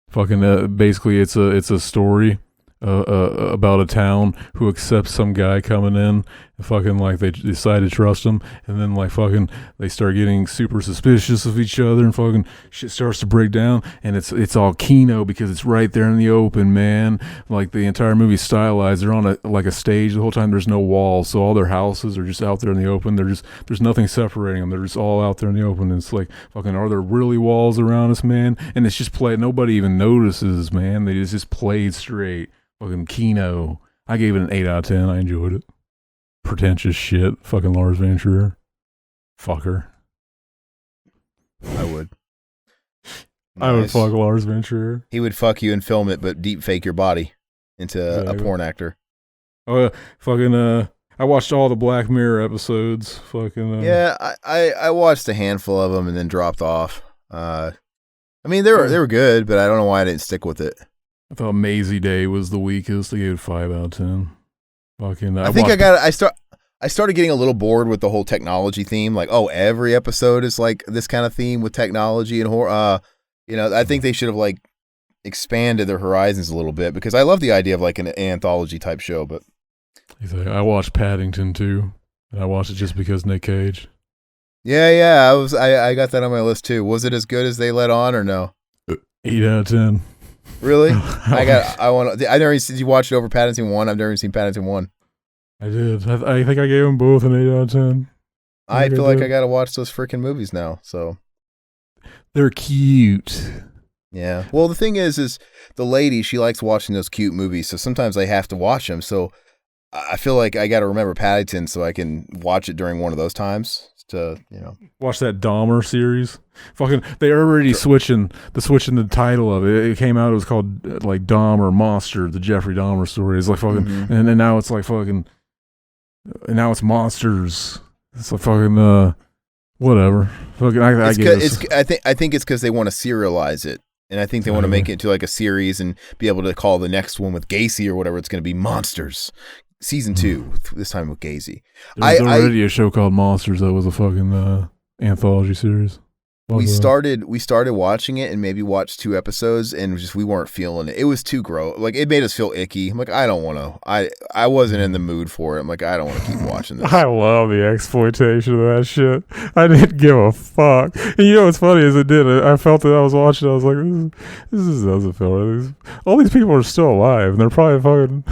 Fucking basically, it's a story about a town who accepts some guy coming in. And fucking like they decide to trust him, and then like fucking they start getting super suspicious of each other, and fucking shit starts to break down. And it's all Kino because it's right there in the open, man. Like the entire movie stylized. They're on a stage the whole time. There's no walls, so all their houses are just out there in the open. There's nothing separating them. They're just all out there in the open. And it's like fucking, are there really walls around us, man? And it's just played. Nobody even notices, man. They just played straight. Fucking Kino. I gave it an 8 out of 10. I enjoyed it. Pretentious shit. Fucking Lars Van Trier. Fucker. I would. I would fuck Lars Van Trier. He would fuck you and film it, but deep fake your body into a porn actor. Oh, I watched all the Black Mirror episodes. Fucking. Yeah, I watched a handful of them and then dropped off. I mean, they were good, but I don't know why I didn't stick with it. I thought Maisie Day was the weakest. I gave it 5 out of 10. Fucking. I started getting a little bored with the whole technology theme. Like, oh, every episode is like this kind of theme with technology and horror. I think they should have like expanded their horizons a little bit, because I love the idea of like an anthology type show. But I watched Paddington too, and I watched it just because Nick Cage. Yeah. I got that on my list too. Was it as good as they let on, or no? 8 out of 10. Really? Did you watch it over Paddington 1? I've never even seen Paddington 1. I did. I think I gave them both an 8 out of 10. I feel like I got to watch those freaking movies now. So they're cute. Yeah. Well, the thing is the lady, she likes watching those cute movies, so sometimes I have to watch them. So I feel like I got to remember Paddington so I can watch it during one of those times to, watch that Dahmer series. Fucking, they're already switching the title of it. It came out, it was called like Dahmer Monster, the Jeffrey Dahmer story. It's like fucking, and then now it's like fucking, and now it's Monsters. It's like fucking, whatever. Fucking, I think it's because they want to serialize it. And I think they want to make it into like a series and be able to call the next one with Gacy or whatever it's going to be Monsters. Season 2, this time with Gacy. There's already a show called Monsters that was a fucking anthology series. We started watching it and maybe watched 2 episodes, and we weren't feeling it. It was too gross. Like, it made us feel icky. I'm like, I don't want to. I wasn't in the mood for it. I'm like, I don't want to keep watching this. I love the exploitation of that shit. I didn't give a fuck. And you know what's funny is it did. I felt that I was watching. I was like, this doesn't feel right. All these people are still alive, and they're probably fucking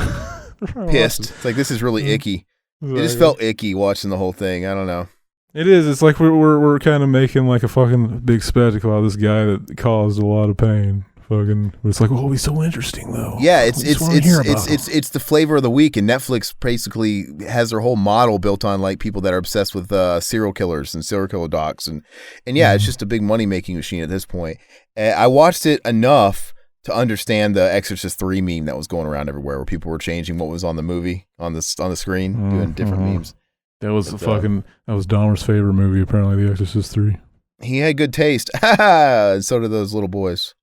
pissed. It's like, this is really icky. It just felt icky watching the whole thing. I don't know. It is. It's like we're kind of making like a fucking big spectacle out of this guy that caused a lot of pain. Fucking, it's like, oh, he's so interesting though. Yeah, it's the flavor of the week, and Netflix basically has their whole model built on like people that are obsessed with serial killers and serial killer docs, and yeah, it's just a big money making machine at this point. I watched it enough to understand the Exorcist 3 meme that was going around everywhere, where people were changing what was on the movie on the screen, doing different memes. That was that was Dahmer's favorite movie, apparently, The Exorcist 3. He had good taste, and so did those little boys.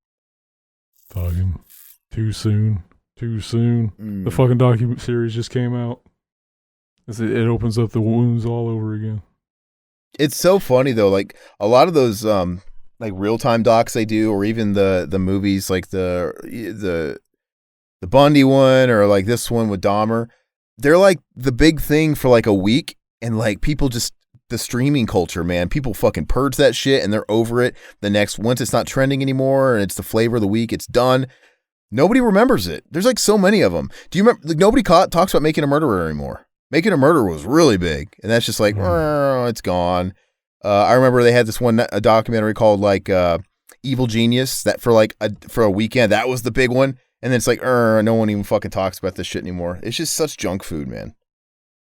Fucking too soon. The fucking docu-series just came out. It opens up the wounds all over again. It's so funny though, like a lot of those like real-time docs they do, or even the movies like the Bundy one, or like this one with Dahmer, they're like the big thing for like a week, and like people just, the streaming culture, man, people fucking purge that shit and they're over it. Once it's not trending anymore and it's the flavor of the week, it's done. Nobody remembers it. There's like so many of them. Do you remember? Like, nobody talks about Making a Murderer anymore. Making a Murderer was really big, and that's just like, it's gone. I remember they had this a documentary called like Evil Genius that for a weekend, that was the big one. And then it's like, no one even fucking talks about this shit anymore. It's just such junk food, man.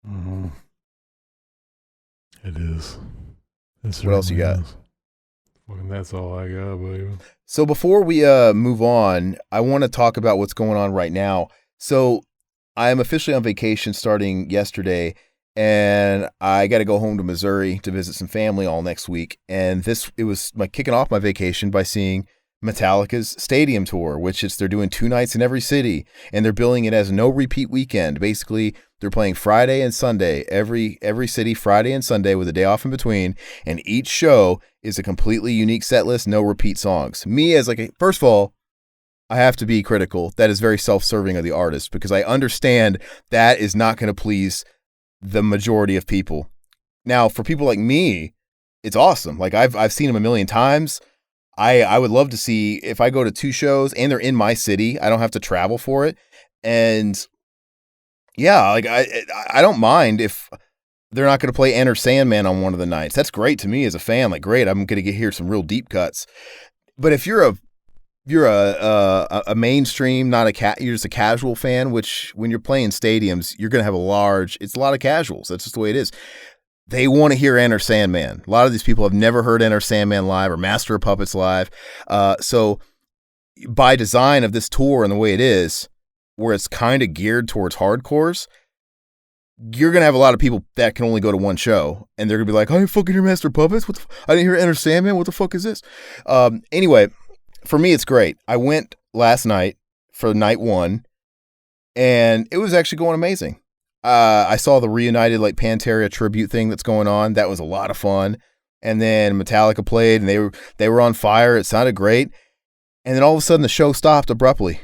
Mm-hmm. It is. What else you got? Fucking, that's all I got, baby. So before we move on, I want to talk about what's going on right now. So I am officially on vacation starting yesterday, and I got to go home to Missouri to visit some family all next week. And it was like kicking off my vacation by seeing Metallica's stadium tour, which they're doing 2 nights in every city, and they're billing it as no repeat weekend. Basically, they're playing Friday and Sunday, every city, Friday and Sunday with a day off in between, and each show is a completely unique set list, no repeat songs. Me as first of all, I have to be critical. That is very self-serving of the artist, because I understand that is not going to please the majority of people. Now, for people like me, it's awesome. Like I've seen them a million times. I would love to see, if I go to 2 shows and they're in my city, I don't have to travel for it. And yeah, like I don't mind if they're not going to play Enter Sandman on one of the nights. That's great to me as a fan. Like, great, I'm going to hear some real deep cuts. But if you're a mainstream, you're just a casual fan, which when you're playing stadiums, you're going to have it's a lot of casuals. That's just the way it is. They want to hear Enter Sandman. A lot of these people have never heard Enter Sandman live or Master of Puppets live. So by design of this tour and the way it is, where it's kind of geared towards hardcores, you're going to have a lot of people that can only go to one show, and they're going to be like, I didn't fucking hear Master of Puppets. I didn't hear Enter Sandman. What the fuck is this? Anyway, for me, it's great. I went last night for night 1, and it was actually going amazing. I saw the reunited like Pantera tribute thing that's going on. That was a lot of fun. And then Metallica played, and they were on fire. It sounded great. And then all of a sudden the show stopped abruptly.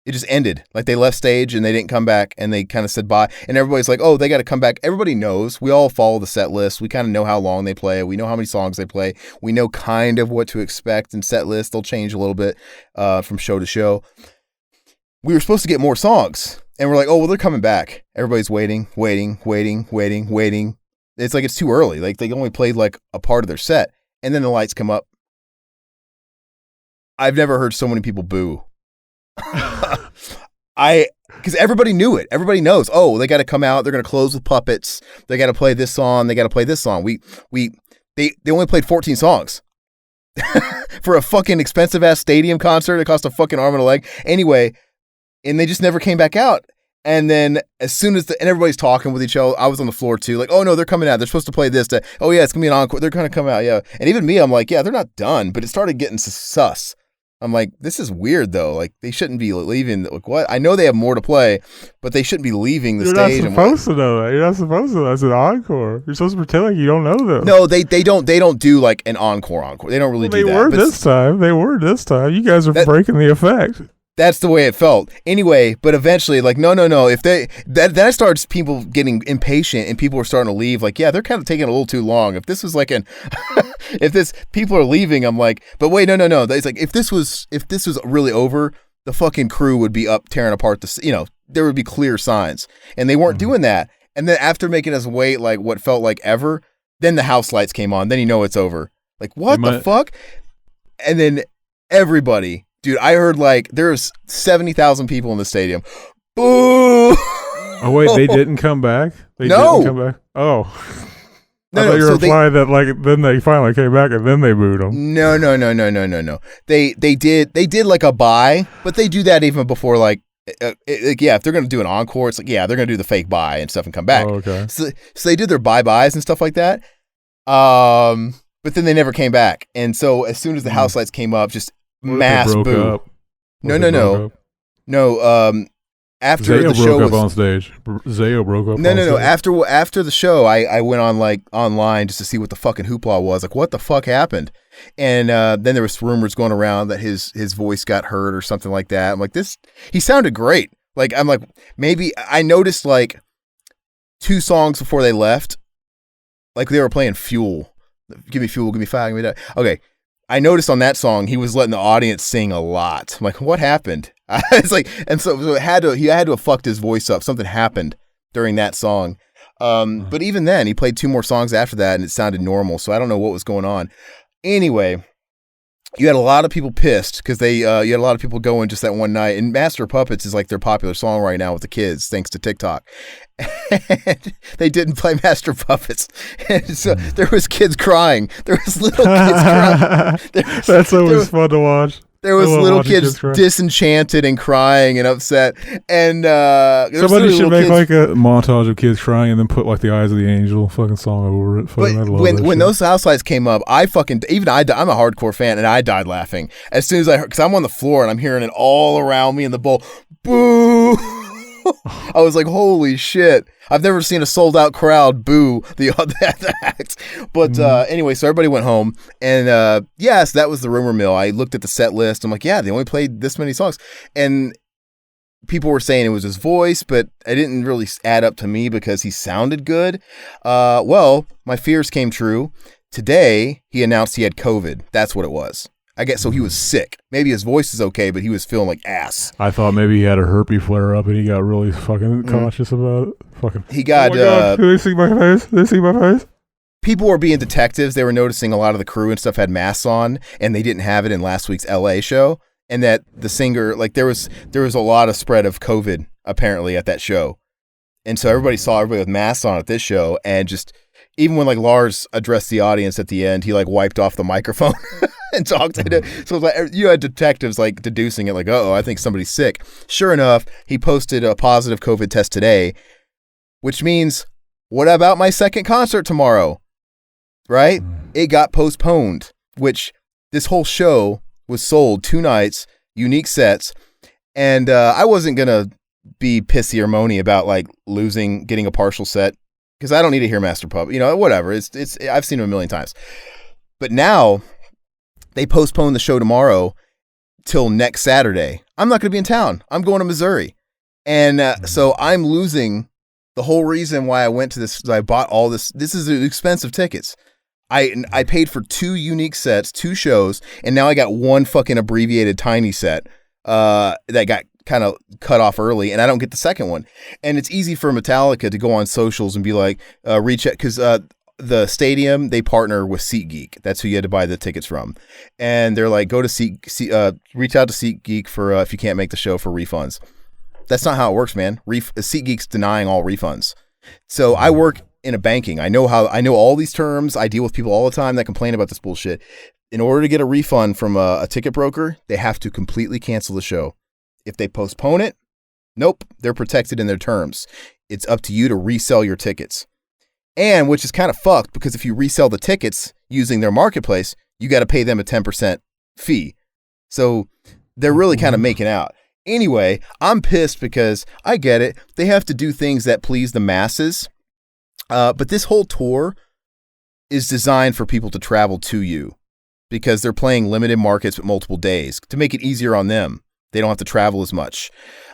It just ended. Like they left stage and they didn't come back, and they kind of said bye. And everybody's like, oh, they got to come back. Everybody knows. We all follow the set list. We kind of know how long they play. We know how many songs they play. We know kind of what to expect in set lists. They'll change a little bit from show to show. We were supposed to get more songs. And we're like, oh, well, they're coming back. Everybody's waiting. It's like it's too early. Like they only played like a part of their set. And then the lights come up. I've never heard so many people boo. Because everybody knew it. Everybody knows, oh, they got to come out. They're going to close with puppets. They got to play this song. They got to play this song. They only played 14 songs. For a fucking expensive ass stadium concert. It cost a fucking arm and a leg. Anyway, and they just never came back out. And then as soon as and everybody's talking with each other, I was on the floor too. Like, oh no, they're coming out. They're supposed to play this. Oh yeah, it's gonna be an encore. They're gonna come out. Yeah. And even me, I'm like, yeah, they're not done. But it started getting sus. I'm like, this is weird though. Like they shouldn't be leaving. Like what? I know they have more to play, but they shouldn't be leaving the stage. You're not supposed to know that. You're not supposed to know. That's an encore. You're supposed to pretend like you don't know them. No, they don't do like an encore. They don't really do that. They were this time. You guys are breaking the effect. That's the way it felt. Anyway, but eventually, like, no. If that starts people getting impatient and people are starting to leave. Like, yeah, they're kind of taking a little too long. If this was like people are leaving, I'm like, but wait, no. It's like if this was really over, the fucking crew would be up tearing apart there would be clear signs, and they weren't doing that. And then after making us wait like what felt like ever, then the house lights came on. Then you know it's over. Like, what the fuck? And then everybody, dude, I heard like there's 70,000 people in the stadium. Boo! Oh wait, they didn't come back? They No. didn't come back? Oh. No, I thought you were implying that like then they finally came back and then they booed them. No. They did like a bye, but they do that even before like yeah, if they're gonna do an encore, it's like yeah, they're gonna do the fake bye and stuff and come back. Oh, okay. So they did their bye-byes and stuff like that. But then they never came back. And so as soon as the house lights came up, just mass boo. No. After Zayo the show broke up was on stage. Zayo broke up. No. After the show, I went on like online just to see what the fucking hoopla was. Like, what the fuck happened? And then there was rumors going around that his voice got hurt or something like that. I'm like, he sounded great. Like, I'm like, maybe I noticed like 2 songs before they left, like they were playing Fuel. Give me fuel, give me fire, give me that. Okay. I noticed on that song, he was letting the audience sing a lot. I'm like, what happened? It's like, and so he had to have fucked his voice up. Something happened during that song. But even then, he played 2 more songs after that, and it sounded normal. So I don't know what was going on. Anyway, you had a lot of people pissed because you had a lot of people going just that one night. And Master of Puppets is like their popular song right now with the kids, thanks to TikTok. And they didn't play Master of Puppets. And so there was kids crying. There was little kids crying. That's always fun to watch. There was little kids disenchanted and crying and upset. And somebody should make like a montage of kids crying and then put like the Eyes of the Angel fucking song over it. But when those house lights came up, I'm a hardcore fan and I died laughing as soon as I heard, because I'm on the floor and I'm hearing it all around me in the bowl. Boo! I was like, holy shit. I've never seen a sold out crowd boo the act. But anyway, so everybody went home. And yes, that was the rumor mill. I looked at the set list. I'm like, yeah, they only played this many songs. And people were saying it was his voice, but it didn't really add up to me because he sounded good. Well, my fears came true. Today, he announced he had COVID. That's what it was. I guess so. He was sick. Maybe his voice is okay, but he was feeling like ass. I thought maybe he had a herpes flare up and he got really fucking cautious about it. Fucking. He got. Oh my God. Did they see my face? Did they see my face? People were being detectives. They were noticing a lot of the crew and stuff had masks on, and they didn't have it in last week's LA show. And that the singer, like there was a lot of spread of COVID apparently at that show, and so everybody saw everybody with masks on at this show, and just even when like Lars addressed the audience at the end, he like wiped off the microphone. And talked to it. So it was like you had detectives like deducing it, like, I think somebody's sick. Sure enough, he posted a positive COVID test today, which means, what about my second concert tomorrow? Right? It got postponed, which this whole show was sold 2 nights, unique sets, and I wasn't gonna be pissy or moany about like getting a partial set because I don't need to hear Master Puppet. Whatever. It's I've seen him a million times, but now. They postponed the show tomorrow till next Saturday. I'm not going to be in town. I'm going to Missouri. And so I'm losing the whole reason why I went to this. I bought all this. This is expensive tickets. I paid for 2 unique sets, 2 shows, and now I got 1 fucking abbreviated tiny set that got kind of cut off early, and I don't get the second one. And it's easy for Metallica to go on socials and be like, reach out, because the stadium, they partner with SeatGeek. That's who you had to buy the tickets from. And they're like, go to reach out to SeatGeek for if you can't make the show for refunds. That's not how it works, man. SeatGeek's denying all refunds. So I work in a banking. I know all these terms. I deal with people all the time that complain about this bullshit. In order to get a refund from a ticket broker, they have to completely cancel the show. If they postpone it, nope, they're protected in their terms. It's up to you to resell your tickets. And which is kind of fucked because if you resell the tickets using their marketplace, you got to pay them a 10% fee. So they're really kind of making out. Anyway, I'm pissed because I get it. They have to do things that please the masses. But this whole tour is designed for people to travel to you because they're playing limited markets with multiple days to make it easier on them. They don't have to travel as much.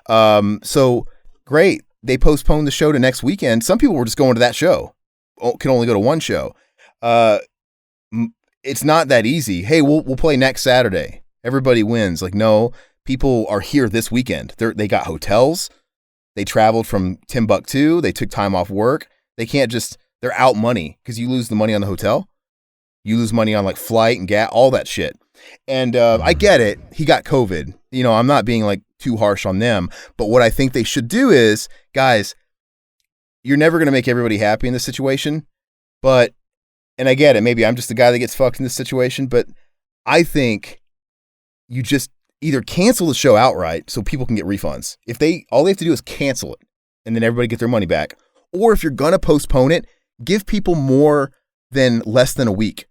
So great. They postponed the show to next weekend. Some people were just going to that show. Can only go to 1 show. It's not that easy. Hey, we'll play next Saturday. Everybody wins. Like, no, people are here this weekend. They got hotels. They traveled from Timbuktu. They took time off work. They can't just, they're out money because you lose the money on the hotel. You lose money on like flight and gas, all that shit. And I get it. He got COVID. You know, I'm not being like too harsh on them. But what I think they should do is, guys, you're never going to make everybody happy in this situation. But, and I get it. Maybe I'm just the guy that gets fucked in this situation. But I think you just either cancel the show outright so people can get refunds. All they have to do is cancel it and then everybody get their money back. Or if you're going to postpone it, give people more than less than a week.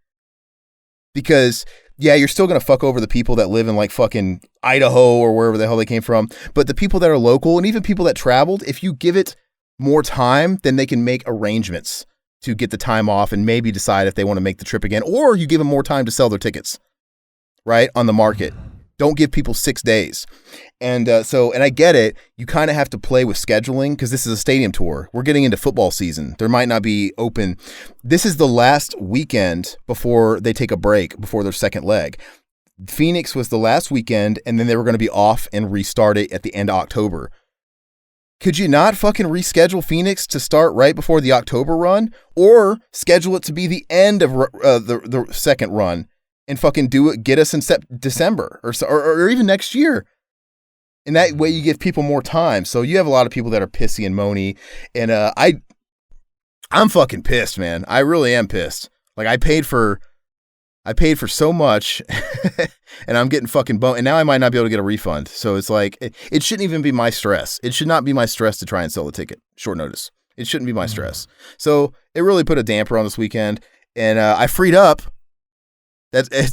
Because, yeah, you're still going to fuck over the people that live in like fucking Idaho or wherever the hell they came from. But the people that are local and even people that traveled, if you give it more time, then they can make arrangements to get the time off and maybe decide if they want to make the trip again. Or you give them more time to sell their tickets, right, on the market. Don't give people 6 days. And and I get it. You kind of have to play with scheduling because this is a stadium tour. We're getting into football season. There might not be open. This is the last weekend before they take a break, before their second leg. Phoenix was the last weekend, and then they were going to be off and restart it at the end of October. Could you not fucking reschedule Phoenix to start right before the October run, or schedule it to be the end of the second run? And fucking do it, get us in December or even next year. And that way you give people more time. So you have a lot of people that are pissy and moany. And I'm fucking pissed, man. I really am pissed. Like I paid for so much and I'm getting fucking boned. And now I might not be able to get a refund. So it's like, it shouldn't even be my stress. It should not be my stress to try and sell the ticket. Short notice. It shouldn't be my stress. So it really put a damper on this weekend. And I freed up.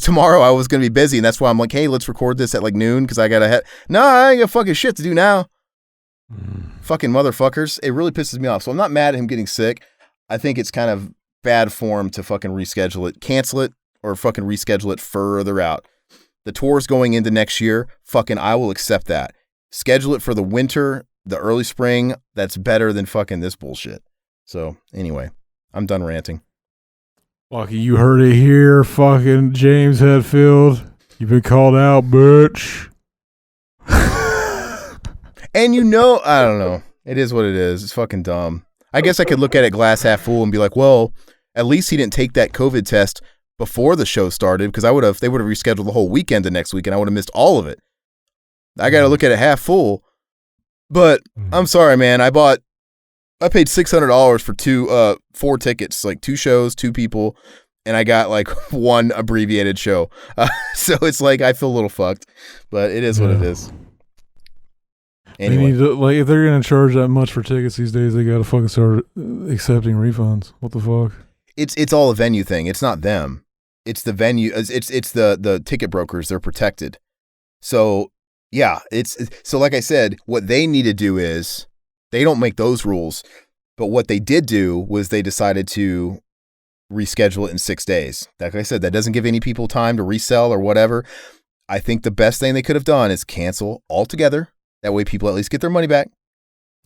Tomorrow I was going to be busy, and that's why I'm like, hey, let's record this at like noon because I got to head. No, I ain't got fucking shit to do now. Fucking motherfuckers. It really pisses me off. So I'm not mad at him getting sick. I think it's kind of bad form to fucking reschedule it, cancel it, or fucking reschedule it further out. The tour's going into next year. Fucking I will accept that. Schedule it for the winter, the early spring. That's better than fucking this bullshit. So anyway, I'm done ranting. Lucky you heard it here, fucking James Hetfield. You've been called out, bitch. And you know, I don't know. It is what it is. It's fucking dumb. I guess I could look at it glass half full and be like, well, at least he didn't take that COVID test before the show started because they would have rescheduled the whole weekend to next week and I would have missed all of it. I got to look at it half full. But I'm sorry, man. I paid $600 for 4 tickets, like 2 shows, 2 people, and I got like 1 abbreviated show. So it's like I feel a little fucked, but it is what it is. Anyway, like if they're gonna charge that much for tickets these days, they gotta fucking start accepting refunds. What the fuck? It's all a venue thing. It's not them. It's the venue. It's the ticket brokers. They're protected. So yeah, so like I said, what they need to do is. They don't make those rules, but what they did do was they decided to reschedule it in 6 days. Like I said, that doesn't give any people time to resell or whatever. I think the best thing they could have done is cancel altogether. That way people at least get their money back.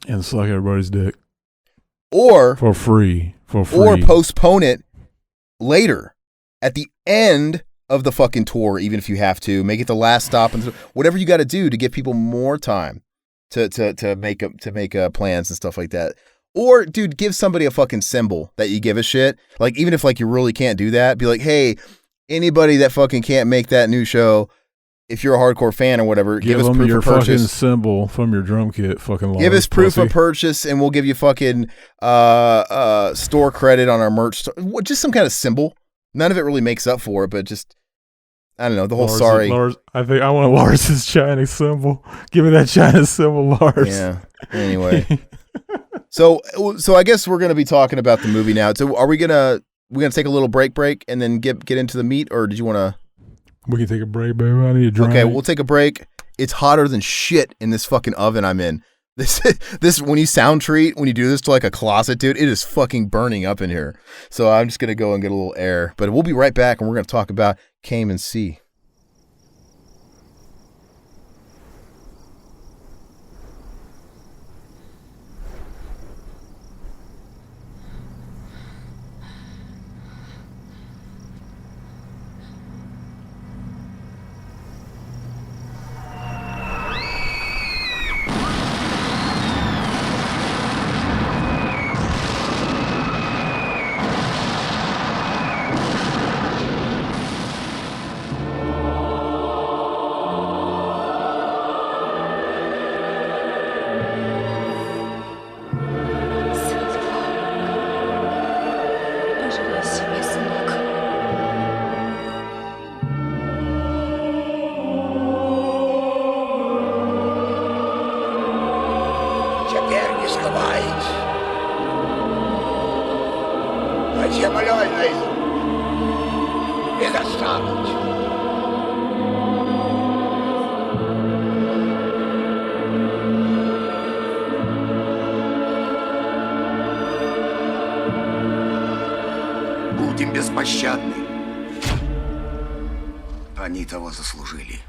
And suck everybody's dick. Or for free. Or postpone it later at the end of the fucking tour, even if you have to. Make it the last stop and whatever you got to do to give people more time. To make plans and stuff like that. Or, dude, give somebody a fucking symbol that you give a shit. Like, even if like you really can't do that, be like, hey, anybody that fucking can't make that new show, if you're a hardcore fan or whatever, give us proof your of purchase. Fucking symbol from your drum kit. Fucking give us proof of purchase, and we'll give you fucking store credit on our merch. Just some kind of symbol. None of it really makes up for it, but just. I don't know, the whole Lars, I think I want Lars's China symbol. Give me that China symbol, Lars. Yeah. Anyway. So I guess we're going to be talking about the movie now. So are we going to take a little break and then get into the meat, or did you want to? We can take a break, baby. I need a drink. Okay, we'll take a break. It's hotter than shit in this fucking oven I'm in. This when you sound treat, when you do this to like a closet, dude, it is fucking burning up in here. So I'm just going to go and get a little air. But we'll be right back, and we're going to talk about Came and See. Зачем поливать Лейзу? Это Саныч. Будем беспощадны. Они того заслужили.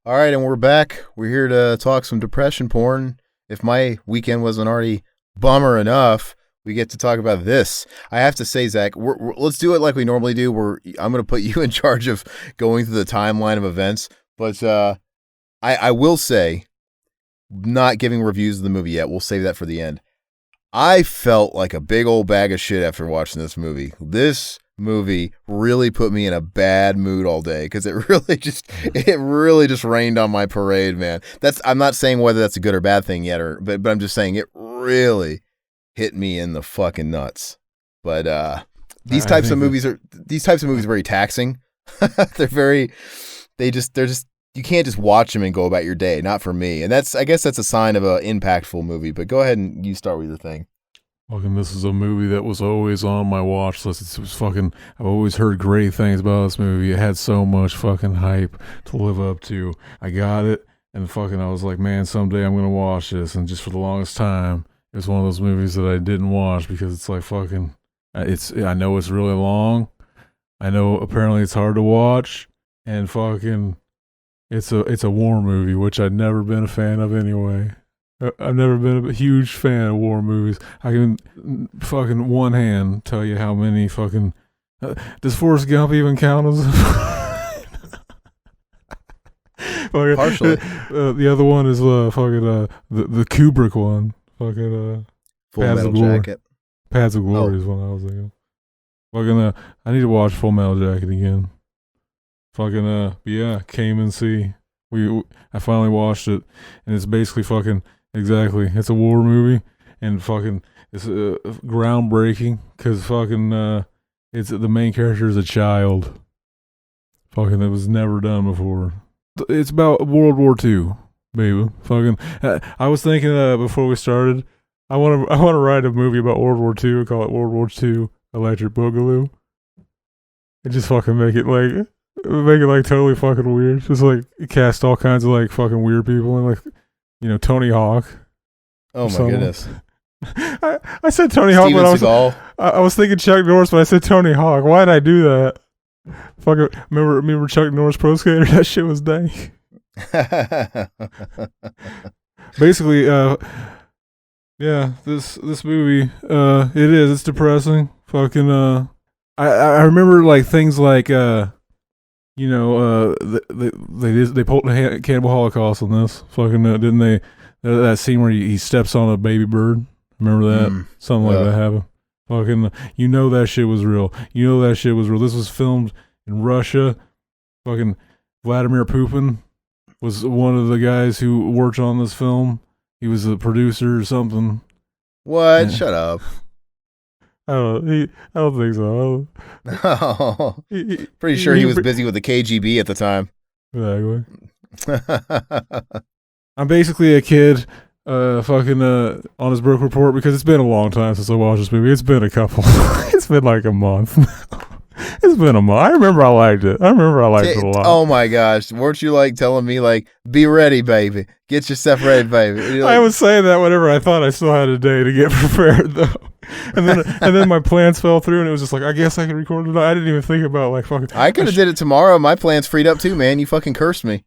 All right, and we're back. We're here to talk some depression porn. If my weekend wasn't already bummer enough, we get to talk about this. I have to say, Zach, let's do it like we normally do. I'm going to put you in charge of going through the timeline of events. But I will say, not giving reviews of the movie yet. We'll save that for the end. I felt like a big old bag of shit after watching this movie. This movie really put me in a bad mood all day because it really just rained on my parade, man. I'm not saying whether that's a good or bad thing yet, but I'm just saying it really hit me in the fucking nuts. But these types of movies are very taxing. they're just you can't just watch them and go about your day. Not for me. And I guess that's a sign of an impactful movie. But go ahead and you start with your thing. Fucking, this is a movie that was always on my watch list. It was fucking, I've always heard great things about this movie. It had so much fucking hype to live up to. I got it, and fucking, I was like, man, someday I'm gonna watch this. And just for the longest time, it was one of those movies that I didn't watch because it's like fucking, I know it's really long. I know apparently it's hard to watch, and fucking, it's a war movie, which I'd never been a fan of anyway. I've never been a huge fan of war movies. I can fucking one hand tell you how many fucking... does Forrest Gump even count as... Partially. The other one is fucking the Kubrick one. Fucking Full Metal Jacket. Paths of Glory is one I was thinking. Fucking I need to watch Full Metal Jacket again. Fucking yeah, Cayman Sea. I finally watched it, and it's basically fucking... Exactly. It's a war movie, and fucking it's groundbreaking because fucking it's the main character is a child. Fucking, it was never done before. It's about World War II, baby. Fucking, I was thinking before we started, I want to write a movie about World War II and call it World War II Electric Boogaloo, and just fucking make it like totally fucking weird. Just like cast all kinds of like fucking weird people and like. You know, Tony Hawk. Oh my goodness! I said Tony Hawk, but I was thinking Chuck Norris, but I said Tony Hawk. Why did I do that? Fucking remember Chuck Norris Pro Skater? That shit was dang. Basically, yeah, this movie, it's depressing. Fucking, I remember like things like you know, they pulled a Cannibal Holocaust on this. Fucking, didn't they? That scene where he steps on a baby bird. Remember that? Something like that happened. Fucking, you know that shit was real. This was filmed in Russia. Fucking, Vladimir Putin was one of the guys who worked on this film. He was a producer or something. What? Yeah. Shut up. I don't think so. Pretty sure he was busy with the KGB at the time. Exactly. I'm basically a kid fucking on his Broke Report because it's been a long time since I watched this movie. It's been a couple. It's been like a month. It's been a month. I remember I liked it. It a lot. Oh my gosh. Weren't you like telling me like, be ready, baby. Get yourself ready, baby. I was saying that whenever I thought I still had a day to get prepared though. And then my plans fell through, and it was just like, I guess I can record it. I didn't even think about like fucking. I could have did it tomorrow. My plans freed up too, man. You fucking cursed me.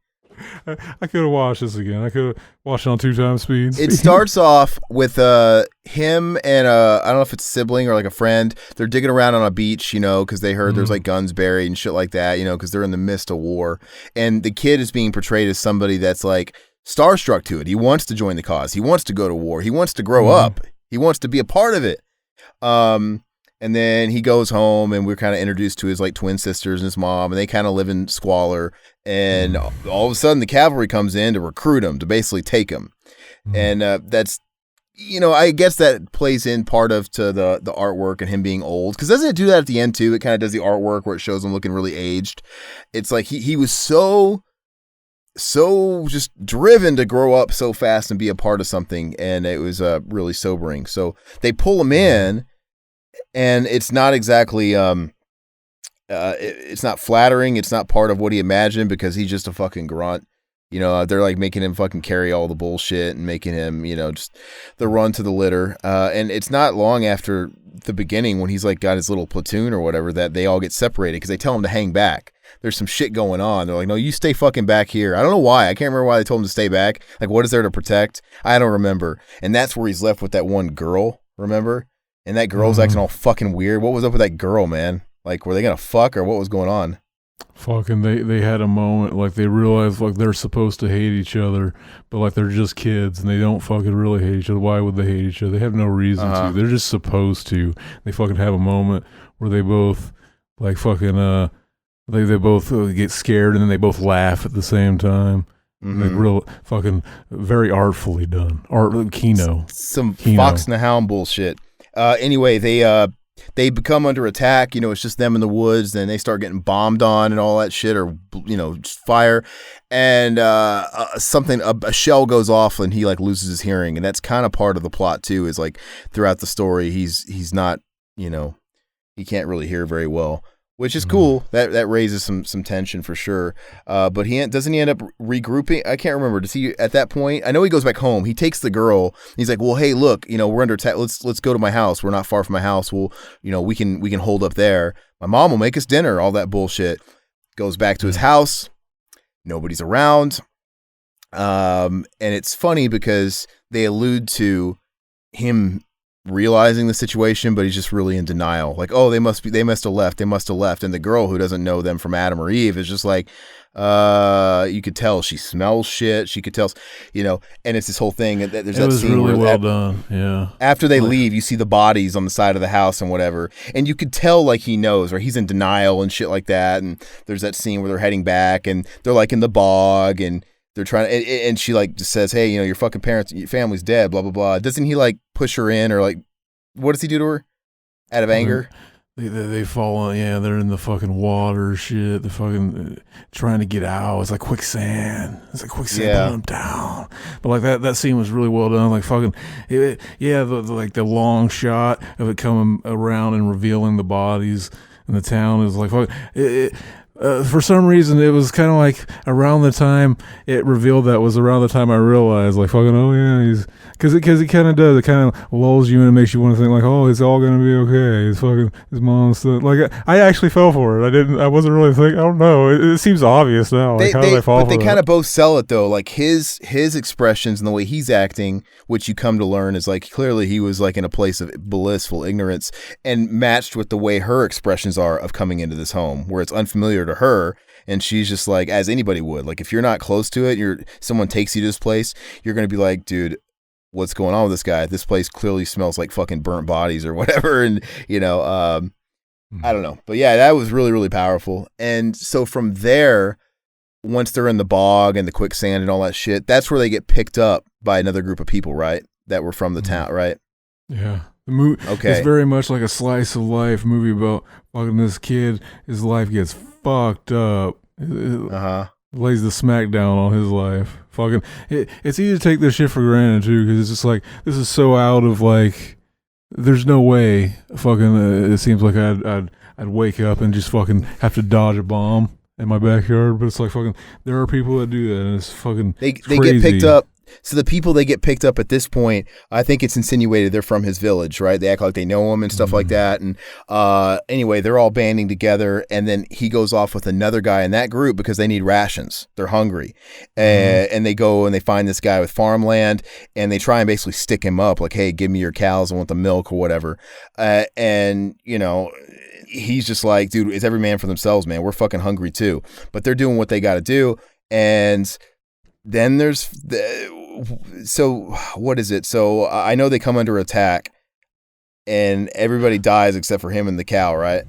I could have watched this again. I could have watched it on 2x speed. It starts off with him and I don't know if it's a sibling or like a friend. They're digging around on a beach, you know, because they heard there's like guns buried and shit like that, you know, because they're in the midst of war. And the kid is being portrayed as somebody that's like starstruck to it. He wants to join the cause. He wants to go to war. He wants to grow up. He wants to be a part of it. And then he goes home, and we're kind of introduced to his like twin sisters and his mom, and they kind of live in squalor. And all of a sudden, the cavalry comes in to recruit him, to basically take him. And that's, I guess that plays in part of to the artwork and him being old. Because doesn't it do that at the end too? It kind of does the artwork where it shows him looking really aged. It's like he was so just driven to grow up so fast and be a part of something, and it was really sobering. So they pull him in, and it's not exactly it's not flattering. It's not part of what he imagined, because he's just a fucking grunt. They're like making him fucking carry all the bullshit and making him, just the run to the litter. And it's not long after the beginning when he's like got his little platoon or whatever that they all get separated, because they tell him to hang back. There's some shit going on. They're like, no, you stay fucking back here. I don't know why. I can't remember why they told him to stay back. Like, what is there to protect? I don't remember. And that's where he's left with that one girl, remember? And that girl's acting all fucking weird. What was up with that girl, man? Like, were they gonna fuck, or what was going on? Fucking, they had a moment, like, they realized, like, they're supposed to hate each other, but, like, they're just kids, and they don't fucking really hate each other. Why would they hate each other? They have no reason to. They're just supposed to. They fucking have a moment where they both, like, fucking, they both get scared, and then they both laugh at the same time. Like, real fucking, very artfully done. Kino. Some Fox and the Hound bullshit. Anyway, they become under attack. It's just them in the woods. Then they start getting bombed on and all that shit, or just fire. And a shell goes off, and he like loses his hearing. And that's kind of part of the plot too. Is like throughout the story, he's not, he can't really hear very well, which is cool. That raises some tension for sure. But doesn't he end up regrouping? I can't remember. Does he at that point? I know he goes back home. He takes the girl. He's like, well, hey, look, we're under attack. Let's go to my house. We're not far from my house. We'll, we can hold up there. My mom will make us dinner. All that bullshit. Goes back to his house. Nobody's around. And it's funny because they allude to him realizing the situation, but he's just really in denial. Like, oh, they must have left. And the girl, who doesn't know them from Adam or Eve, is just like, you could tell she smells shit. She could tell, and it's this whole thing. There's that was scene really where well done. Yeah. After they leave, you see the bodies on the side of the house and whatever, and you could tell like he knows, or he's in denial and shit like that. And there's that scene where they're heading back, and they're like in the bog, and they're trying to, and she like just says, hey, your fucking parents, your family's dead, blah, blah, blah. Doesn't he like push her in, or like, what does he do to her out of anger? They fall on, they're in the fucking water shit. They're fucking trying to get out. It's like quicksand. Putting them down. But like that scene was really well done. Like fucking, like the long shot of it coming around and revealing the bodies in the town is like fucking, for some reason, it was kind of like around the time it revealed that was around the time I realized, like, fucking, oh, yeah, because he kind of does. It kind of lulls you in and makes you want to think, like, oh, it's all going to be okay. His mom's still, like, I actually fell for it. I wasn't really thinking, I don't know. It seems obvious now. Like, how did I fall for it? But they kind of both sell it, though. Like, his expressions and the way he's acting, which you come to learn is, like, clearly he was, like, in a place of blissful ignorance, and matched with the way her expressions are of coming into this home, where it's unfamiliar to her, and she's just like, as anybody would, like, if you're not close to it, someone takes you to this place, you're gonna be like, dude, what's going on with this guy? This place clearly smells like fucking burnt bodies or whatever. And I don't know, but yeah, that was really, really powerful. And so from there, once they're in the bog and the quicksand and all that shit, that's where they get picked up by another group of people, right, that were from the town, right? Yeah. The movie, it's very much like a slice of life movie about fucking this kid. His life gets fucked up. Lays the smack down on his life. Fucking, it's easy to take this shit for granted too, because it's just like, this is so out of like, there's no way fucking. It seems like I'd wake up and just fucking have to dodge a bomb in my backyard, but it's like fucking. There are people that do that, and it's fucking. They get picked up. So the people they get picked up at this point, I think it's insinuated they're from his village, right? They act like they know him and stuff like that. And anyway, they're all banding together, and then he goes off with another guy in that group because they need rations. They're hungry. And they go and they find this guy with farmland, and they try and basically stick him up, like, hey, give me your cows, I want the milk or whatever. And, he's just like, dude, it's every man for themselves, man. We're fucking hungry too. But they're doing what they got to do. And then there's so what is it? So I know they come under attack, and everybody dies except for him and the cow, right?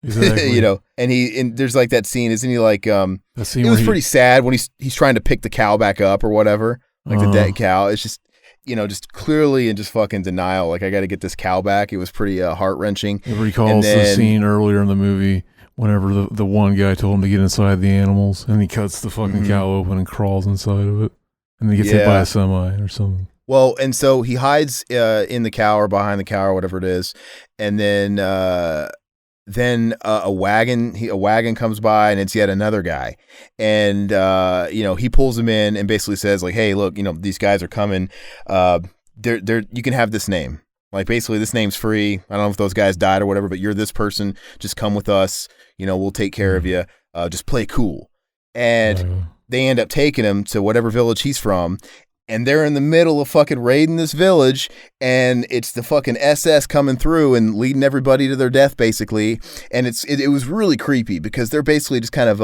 Exactly. You know, and there's like that scene, isn't he? Like, That scene it where was pretty sad when he's trying to pick the cow back up or whatever, like the dead cow. It's just, you know, just clearly in just fucking denial. Like, I got to get this cow back. It was pretty heart wrenching. It recalls the scene earlier in the movie whenever the one guy told him to get inside the animals, and he cuts the fucking cow open and crawls inside of it, and then he gets hit by a semi or something. Well, and so he hides in the cow or behind the cow or whatever it is, and then a wagon comes by, and it's yet another guy, and you know, he pulls him in and basically says like, hey, look, you know, these guys are coming. They're you can have this name. Like, basically, this name's free. I don't know if those guys died or whatever, but you're this person. Just come with us. You know, we'll take care of you. Just play cool. And they end up taking him to whatever village he's from. And they're in the middle of fucking raiding this village, and it's the fucking SS coming through and leading everybody to their death, basically. And it was really creepy because they're basically just kind of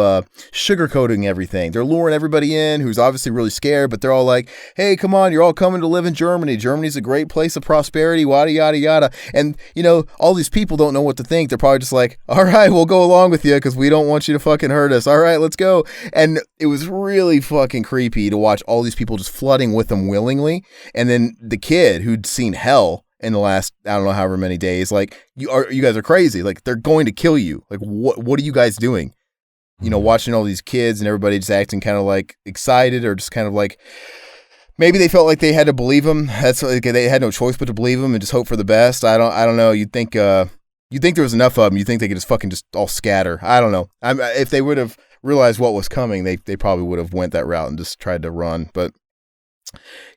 sugarcoating everything. They're luring everybody in who's obviously really scared, but they're all like, hey, come on, you're all coming to live in Germany. Germany's a great place of prosperity, yada, yada, yada. And, you know, all these people don't know what to think. They're probably just like, all right, we'll go along with you because we don't want you to fucking hurt us. All right, let's go. And it was really fucking creepy to watch all these people just flooding with them willingly, and then the kid who'd seen hell in the last, I don't know, however many days, like, you guys are crazy, like, they're going to kill you, like, what are you guys doing? You know, watching all these kids and everybody just acting kind of like excited, or just kind of like, maybe they felt like they had to believe him. That's like, they had no choice but to believe him and just hope for the best. I don't know. You'd think there was enough of them. You think they could just fucking just all scatter. I don't know. If they would have realized what was coming, they probably would have went that route and just tried to run. But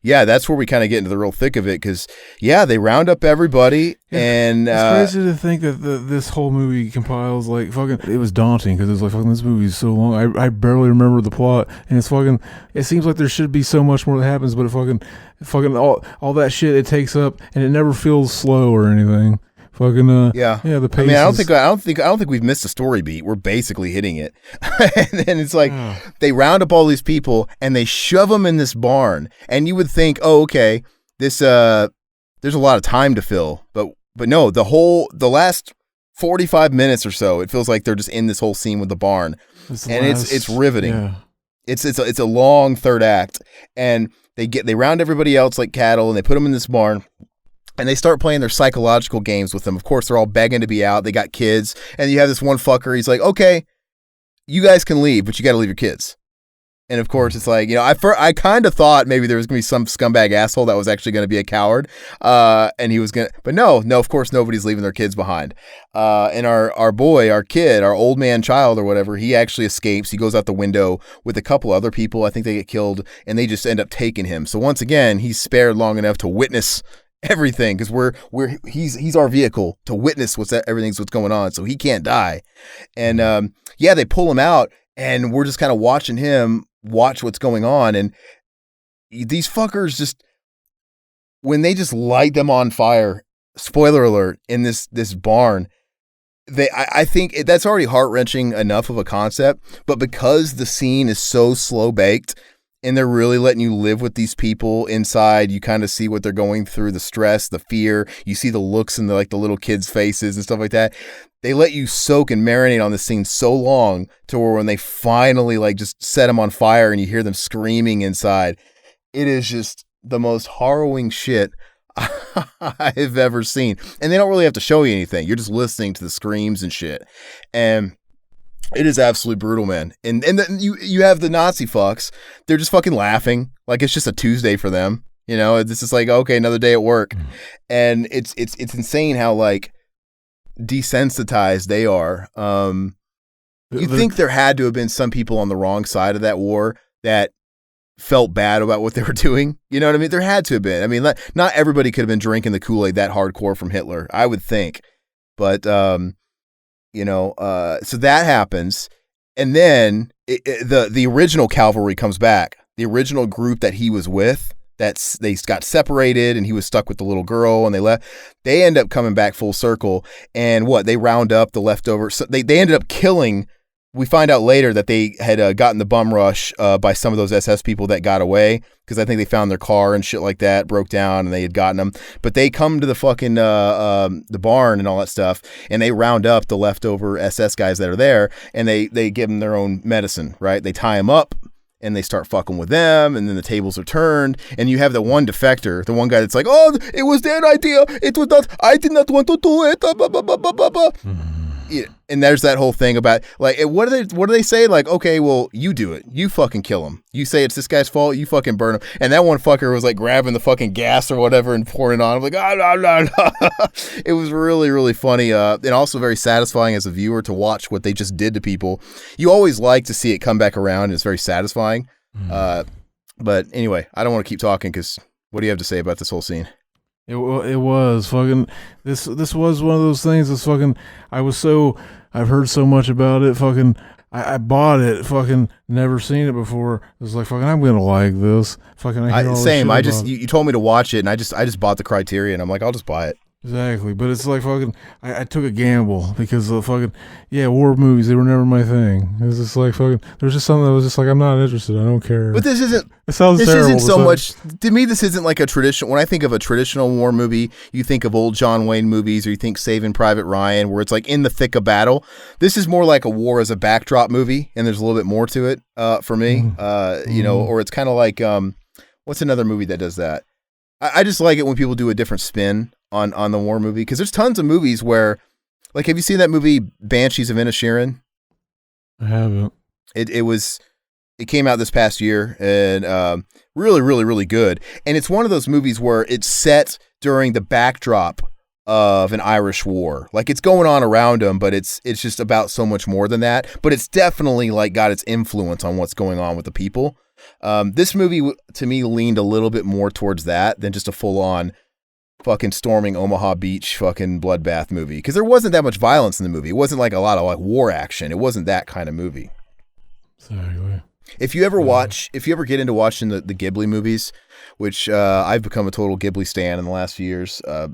yeah, that's where we kind of get into the real thick of it, because they round up everybody, and it's crazy to think that this whole movie compiles like fucking. It was daunting because it's like fucking, this movie is so long. I barely remember the plot, and it's fucking. It seems like there should be so much more that happens, but it fucking all that shit it takes up, and it never feels slow or anything. Fucking the pace. I mean, I don't think we've missed a story beat. We're basically hitting it, and then it's like they round up all these people and they shove them in this barn, and you would think, oh, okay, this there's a lot of time to fill, but no, the last 45 minutes or so, it feels like they're just in this whole scene with the barn, it's riveting. Yeah. It's a long third act, and they round everybody else like cattle, and they put them in this barn. And they start playing their psychological games with them. Of course, they're all begging to be out. They got kids. And you have this one fucker. He's like, okay, you guys can leave, but you got to leave your kids. And of course, it's like, you know, I kind of thought maybe there was going to be some scumbag asshole that was actually going to be a coward. And he was going to, but no, of course, nobody's leaving their kids behind. And our boy, our kid, our old man child or whatever, he actually escapes. He goes out the window with a couple other people. I think they get killed, and they just end up taking him. So once again, he's spared long enough to witness everything, because he's our vehicle to witness what's going on, so he can't die. And they pull him out, and we're just kind of watching him watch what's going on. And these fuckers, just when they just light them on fire, spoiler alert, in this barn, I think that's already heart-wrenching enough of a concept, but because the scene is so slow baked and they're really letting you live with these people inside, you kind of see what they're going through, the stress, the fear. You see the looks in the little kids' faces and stuff like that. They let you soak and marinate on this scene so long to where when they finally just set them on fire and you hear them screaming inside, it is just the most harrowing shit I've ever seen. And they don't really have to show you anything. You're just listening to the screams and shit. And it is absolutely brutal, man. And then you have the Nazi fucks. They're just fucking laughing like it's just a Tuesday for them. You know, this is like, okay, another day at work. And it's insane how desensitized they are. You think there had to have been some people on the wrong side of that war that felt bad about what they were doing. You know what I mean? There had to have been. I mean, not everybody could have been drinking the Kool-Aid that hardcore from Hitler, I would think. But so that happens, and then the original cavalry comes back. The original group that he was with, they got separated, and he was stuck with the little girl, and they left. They end up coming back full circle, and they round up the leftovers. So they ended up killing we find out later that they had gotten the bum rush by some of those SS people that got away, because I think they found their car and shit like that, broke down, and they had gotten them. But they come to the fucking the barn and all that stuff, and they round up the leftover SS guys that are there, and they give them their own medicine, right? They tie them up, and they start fucking with them, and then the tables are turned, and you have the one defector, the one guy that's like, oh, it was their idea, it was not, I did not want to do it, blah, blah, blah, blah, blah, blah. Yeah, and there's that whole thing about like, what do they say? Like, okay, well, you do it. You fucking kill him. You say it's this guy's fault. You fucking burn him. And that one fucker was like grabbing the fucking gas or whatever and pouring it on him. Like, no. It was really, really funny. And also very satisfying as a viewer to watch what they just did to people. You always like to see it come back around. And it's very satisfying. But anyway, I don't want to keep talking because what do you have to say about this whole scene? It was fucking this was one of those things that's fucking I've heard so much about it, fucking I bought it, fucking never seen it before. It was like fucking I'm gonna like this. Fucking same. You told me to watch it and I just bought the Criterion. I'm like, I'll just buy it. Exactly, but it's like fucking I took a gamble because of fucking war movies, they were never my thing. It was just like fucking there's just something that was just like I'm not interested. I don't care. But this isn't. It sounds this terrible, isn't so much to me. This isn't like a traditional. When I think of a traditional war movie, you think of old John Wayne movies, or you think Saving Private Ryan, where it's like in the thick of battle. This is more like a war as a backdrop movie, and there's a little bit more to it for me. You know, or it's kind of like what's another movie that does that? I just like it when people do a different spin on the war movie, because there's tons of movies where, like, have you seen that movie Banshees of Inisherin? I haven't. It came out this past year, and really, really, really good. And it's one of those movies where it's set during the backdrop of an Irish war. Like, it's going on around them, but it's just about so much more than that. But it's definitely like got its influence on what's going on with the people. This movie to me leaned a little bit more towards that than just a full-on fucking storming Omaha Beach fucking bloodbath movie, because there wasn't that much violence in the movie. It wasn't like a lot of like war action. It wasn't that kind of movie. Exactly. If you ever get into watching the Ghibli movies, which I've become a total Ghibli stan in the last few years, a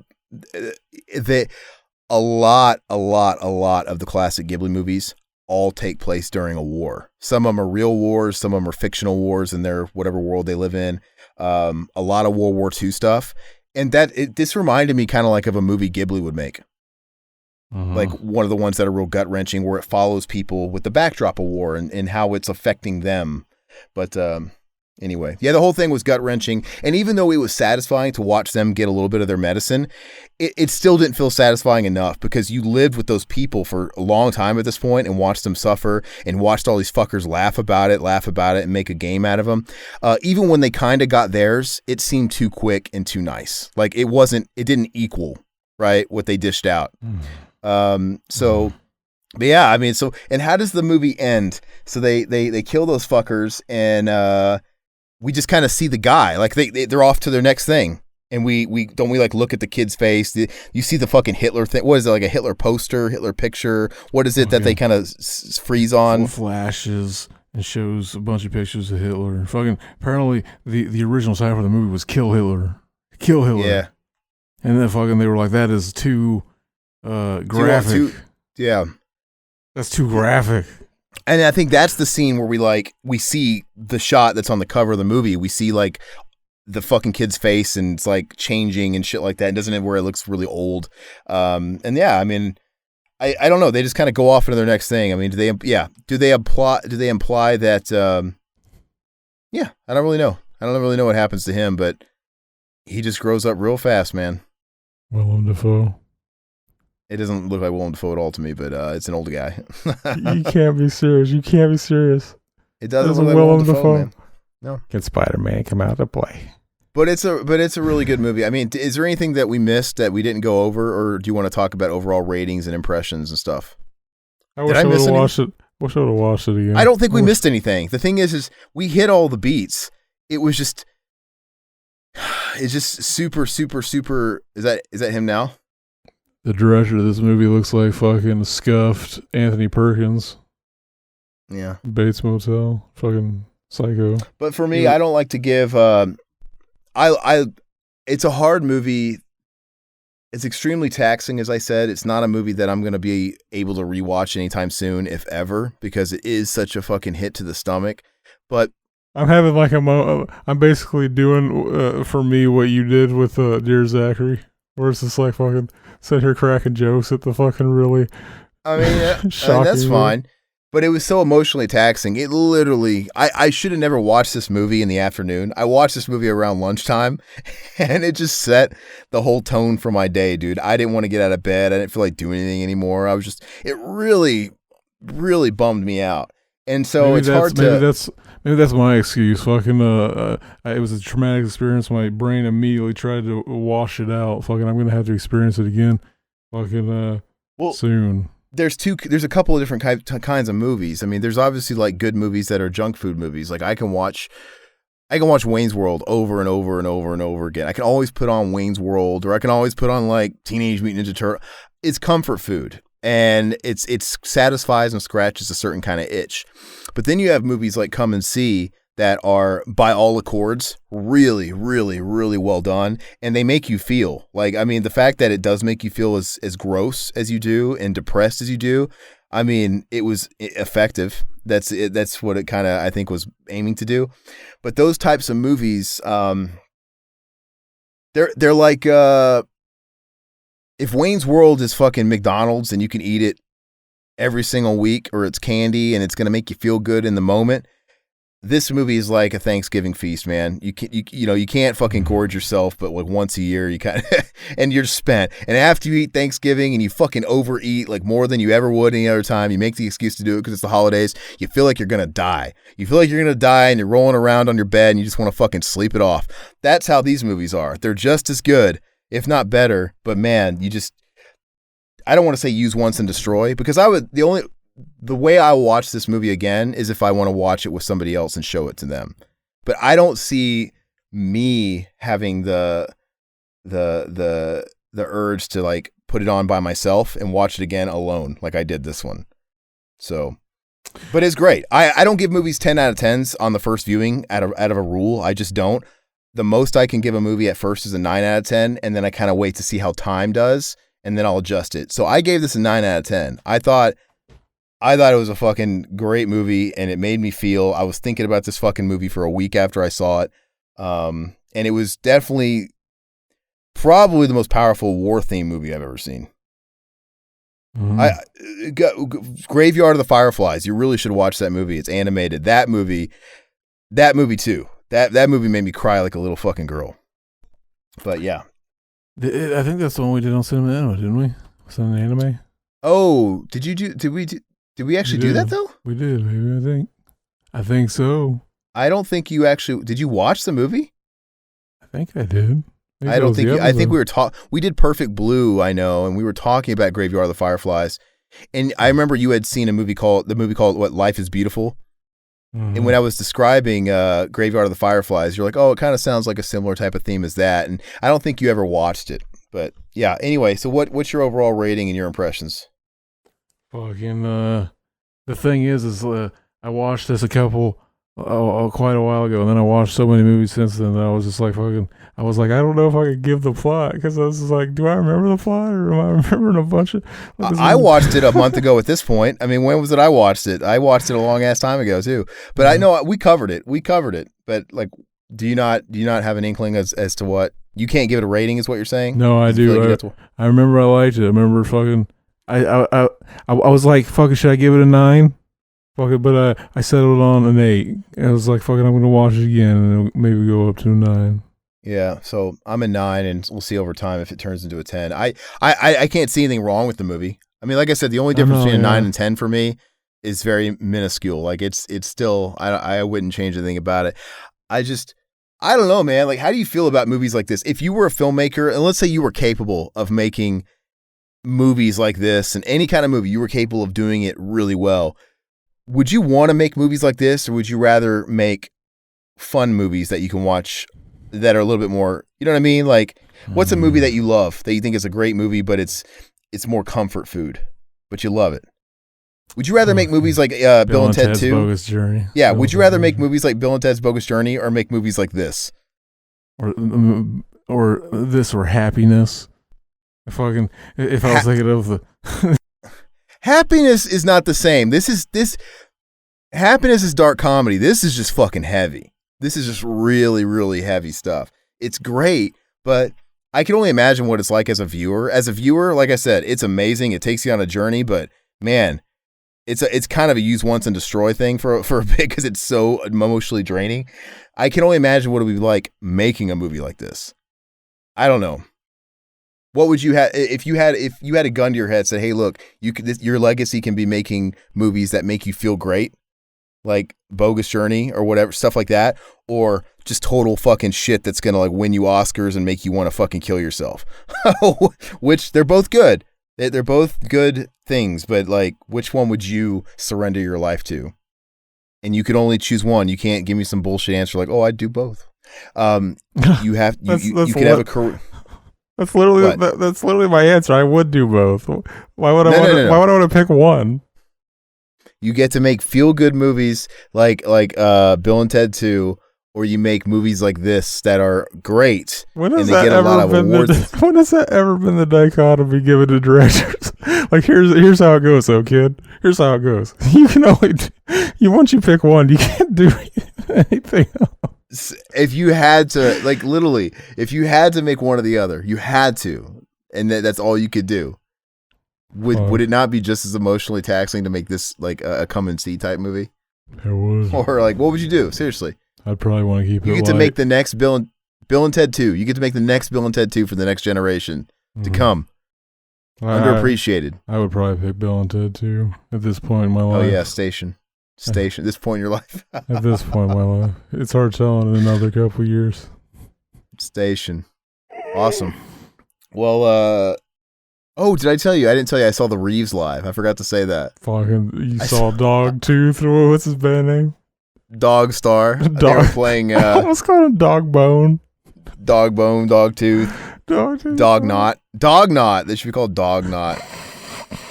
lot of the classic Ghibli movies all take place during a war. Some of them are real wars, some of them are fictional wars in their whatever world they live in. A lot of World War II stuff. And this reminded me kind of like of a movie Ghibli would make. Like one of the ones that are real gut-wrenching, where it follows people with the backdrop of war and how it's affecting them. But anyway, yeah, the whole thing was gut-wrenching. And even though it was satisfying to watch them get a little bit of their medicine, it still didn't feel satisfying enough, because you lived with those people for a long time at this point and watched them suffer and watched all these fuckers laugh about it and make a game out of them. Even when they kind of got theirs, it seemed too quick and too nice. Like it didn't equal, right, what they dished out. But yeah, I mean, and how does the movie end? So they kill those fuckers, and we just kind of see the guy, like they're off to their next thing. And we like look at the kid's face. You see the fucking Hitler thing. What is it, like a Hitler poster, Hitler picture? What is it that they kind of freeze on? Flashes and shows a bunch of pictures of Hitler. Fucking apparently the original title for the movie was "Kill Hitler." Kill Hitler. Yeah. And then fucking they were like, that is too graphic. Yeah. That's too graphic. And I think that's the scene where we see the shot that's on the cover of the movie. We see like the fucking kid's face, and it's like changing and shit like that. It doesn't have where it looks really old. And yeah, I mean, I don't know. They just kind of go off into their next thing. I mean, do they imply that, yeah, I don't really know. I don't really know what happens to him, but he just grows up real fast, man. Willem Dafoe. It doesn't look like Willem Dafoe at all to me, but it's an old guy. You can't be serious. It doesn't look like Willem Dafoe, man. No. Can Spider-Man come out to play? But it's a really good movie. I mean, is there anything that we missed that we didn't go over, or do you want to talk about overall ratings and impressions and stuff? I wish I would have watched it. Wish I would have watched it again. I don't think we missed anything. The thing is we hit all the beats. It's just super, super, super. Is that him now? The director of this movie looks like fucking scuffed Anthony Perkins. Yeah. Bates Motel. Fucking psycho. But for me, I don't like to give. It's a hard movie It's extremely taxing, as I said. It's not a movie that I'm going to be able to rewatch anytime soon, if ever, because it is such a fucking hit to the stomach. But I'm having like I'm basically doing for me what you did with Dear Zachary, where it's just like fucking sit here cracking jokes at the fucking really. I mean, that's fine. But it was so emotionally taxing. It literally, I should have never watched this movie in the afternoon. I watched this movie around lunchtime, and it just set the whole tone for my day, dude. I didn't want to get out of bed. I didn't feel like doing anything anymore. It really, really bummed me out. And so maybe it's hard to. Maybe that's my excuse. Fucking, it was a traumatic experience. My brain immediately tried to wash it out. Fucking, I'm gonna have to experience it again. Fucking, soon. There's a couple of different kinds of movies. I mean, there's obviously like good movies that are junk food movies. Like I can watch Wayne's World over and over and over and over again. I can always put on Wayne's World, or I can always put on like Teenage Mutant Ninja Turtle. It's comfort food, and it satisfies and scratches a certain kind of itch. But then you have movies like Come and See that are, by all accords, really, really, really well done, and they make you feel like, I mean, the fact that it does make you feel as gross as you do and depressed as you do, I mean, it was effective. That's it. That's what it kind of, I think, was aiming to do. But those types of movies, they're like, if Wayne's World is fucking McDonald's and you can eat it every single week, or it's candy and it's going to make you feel good in the moment, this movie is like a Thanksgiving feast, man. You can't fucking gorge yourself, but like once a year you kind of, and you're spent. And after you eat Thanksgiving and you fucking overeat like more than you ever would any other time, you make the excuse to do it because it's the holidays. You feel like you're gonna die. You feel like you're gonna die, and you're rolling around on your bed, and you just want to fucking sleep it off. That's how these movies are. They're just as good, if not better. But man, I don't want to say use once and destroy, because the way I watch this movie again is if I want to watch it with somebody else and show it to them. But I don't see me having the urge to like put it on by myself and watch it again alone like I did this one. So, but it's great. I don't give movies 10 out of 10s on the first viewing out of a rule. I just don't. The most I can give a movie at first is a 9 out of 10, and then I kind of wait to see how time does, and then I'll adjust it. So I gave this a 9 out of 10. I thought it was a fucking great movie, and it made me feel. I was thinking about this fucking movie for a week after I saw it. And it was definitely probably the most powerful war-themed movie I've ever seen. Mm-hmm. Graveyard of the Fireflies. You really should watch that movie. It's animated. That movie too. That movie made me cry like a little fucking girl. But yeah. I think that's the one we did on Cinema Enema, didn't we? Was that an anime? Oh, did we actually do that though? We did, maybe. I think so. I don't think you actually did. You watch the movie? I think I did. I don't think. I think we did Perfect Blue. I know, and we were talking about Graveyard of the Fireflies. And I remember you had seen the movie called what, Life is Beautiful. Mm-hmm. And when I was describing Graveyard of the Fireflies, you're like, oh, it kind of sounds like a similar type of theme as that. And I don't think you ever watched it. But yeah. Anyway, so what's your overall rating and your impressions? Fucking, the thing is I watched this quite a while ago, and then I watched so many movies since then that I was just like I don't know if I could give the plot, because I was just like, do I remember the plot, or am I remembering a bunch of... I watched it a month ago at this point. I mean, when was it I watched it? I watched it a long ass time ago too. But I know we covered it. But like, do you not have an inkling as to what... You can't give it a rating is what you're saying? No, I do. I remember I liked it. I remember fucking... I was like, fucking, should I give it a 9? Fuck it, but I settled on an 8. I was like, fucking, I'm gonna watch it again and maybe go up to a 9. Yeah, so I'm a 9, and we'll see over time if it turns into a 10. I can't see anything wrong with the movie. I mean, like I said, the only difference between a 9 and 10 for me is very minuscule. Like it's still, I wouldn't change anything about it. I don't know, man. Like, how do you feel about movies like this? If you were a filmmaker, and let's say you were capable of making movies like this, and any kind of movie, you were capable of doing it really well, would you want to make movies like this, or would you rather make fun movies that you can watch that are a little bit more, you know what I mean? Like, what's a movie that you love, that you think is a great movie, but it's more comfort food, but you love it? Would you rather make movies like Bill and Ted 2? Bogus Journey. Yeah, would you rather make movies like Bill and Ted's Bogus Journey, or make movies like this? Or this, or Happiness? If I was thinking of the Happiness is not the same. This happiness is dark comedy. This is just fucking heavy. This is just really, really heavy stuff. It's great, but I can only imagine what it's like as a viewer. As a viewer, like I said, it's amazing. It takes you on a journey, but man, it's kind of a use once and destroy thing for a bit because it's so emotionally draining. I can only imagine what it would be like making a movie like this. I don't know. What would you have if you had a gun to your head, said, "Hey, look, your legacy can be making movies that make you feel great, like Bogus Journey or whatever stuff like that, or just total fucking shit that's gonna like win you Oscars and make you want to fucking kill yourself." Which they're both good. They're both good things, but like, which one would you surrender your life to? And you could only choose one. You can't give me some bullshit answer like, "Oh, I'd do both." You have you can have a career. That's literally my answer. I would do both. Why would I want to pick one? You get to make feel good movies like Bill and Ted 2, or you make movies like this that are great. When has that ever been the dichotomy given to directors? Like here's how it goes, though, kid. Here's how it goes. You can only once you pick one, you can't do anything else. If you had to, like literally, if you had to make one or the other, you had to, and that's all you could do. Would it not be just as emotionally taxing to make this like a come and see type movie? It would. Or like, what would you do? Seriously, I'd probably want to keep it. You get to make the next Bill and Ted 2. You get to make the next Bill and Ted 2 for the next generation to come. Underappreciated. I would probably pick Bill and Ted 2 at this point in my life. Oh yeah, Station. At this point in your life. At this point in my life. It's hard telling in another couple years. Station. Awesome. Well, oh, did I tell you? I didn't tell you I saw the Reeves live. I forgot to say that. You saw Dogtooth, or what's his band name? Dog Star. They were playing I almost called him Dog Bone. Dog Bone, Dogtooth. Dog Knot. Dog Knot. They should be called Dog Knot.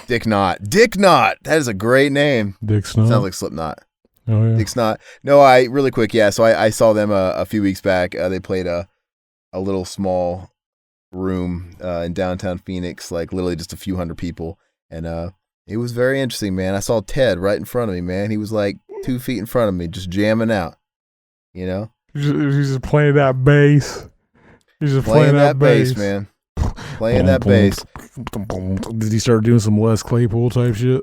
Dick Knot. That is a great name. Dick Snot. Sounds like Slipknot. Oh yeah. Dick Snot. No, really quick. Yeah. So I saw them a few weeks back. They played a little small room in downtown Phoenix, like literally just a few hundred people, and it was very interesting, man. I saw Ted right in front of me, man. He was like 2 feet in front of me, just jamming out. You know. He's just playing that bass. He's just playing that bass, man. Playing that bass. Did he start doing some Les Claypool type shit?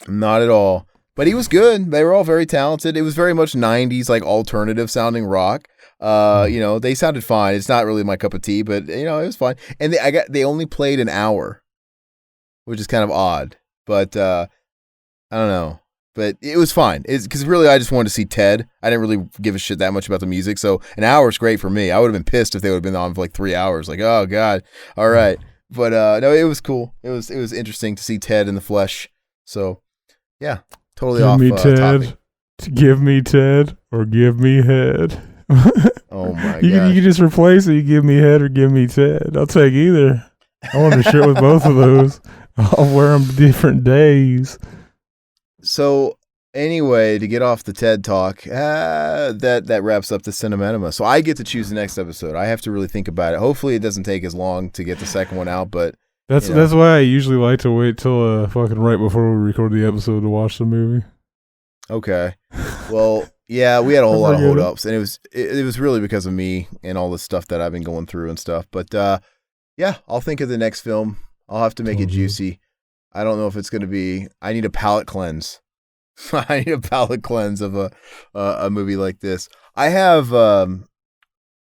Not at all. But he was good. They were all very talented. It was very much 90s, like alternative sounding rock. They sounded fine. It's not really my cup of tea, but it was fine. And they only played an hour, which is kind of odd. But I don't know. But it was fine. It's because really I just wanted to see Ted. I didn't really give a shit that much about the music. So an hour is great for me. I would have been pissed if they would have been on for like 3 hours. Like, oh God. All right. But no, it was cool. It was interesting to see Ted in the flesh. So yeah, totally off topic. Give me Ted or give me head. Oh my God. You can just replace it. You give me head or give me Ted. I'll take either. I want to share with both of those. I'll wear them different days. So anyway, to get off the TED talk, that wraps up the Enema. So I get to choose the next episode. I have to really think about it. Hopefully, it doesn't take as long to get the second one out. But that's why I usually like to wait till fucking right before we record the episode to watch the movie. Okay. Well, yeah, we had a whole lot of holdups, and it was really because of me and all the stuff that I've been going through and stuff. But yeah, I'll think of the next film. I'll have to make it juicy. I don't know if it's going to be. I need a palate cleanse. I need a palate cleanse of a movie like this. I have a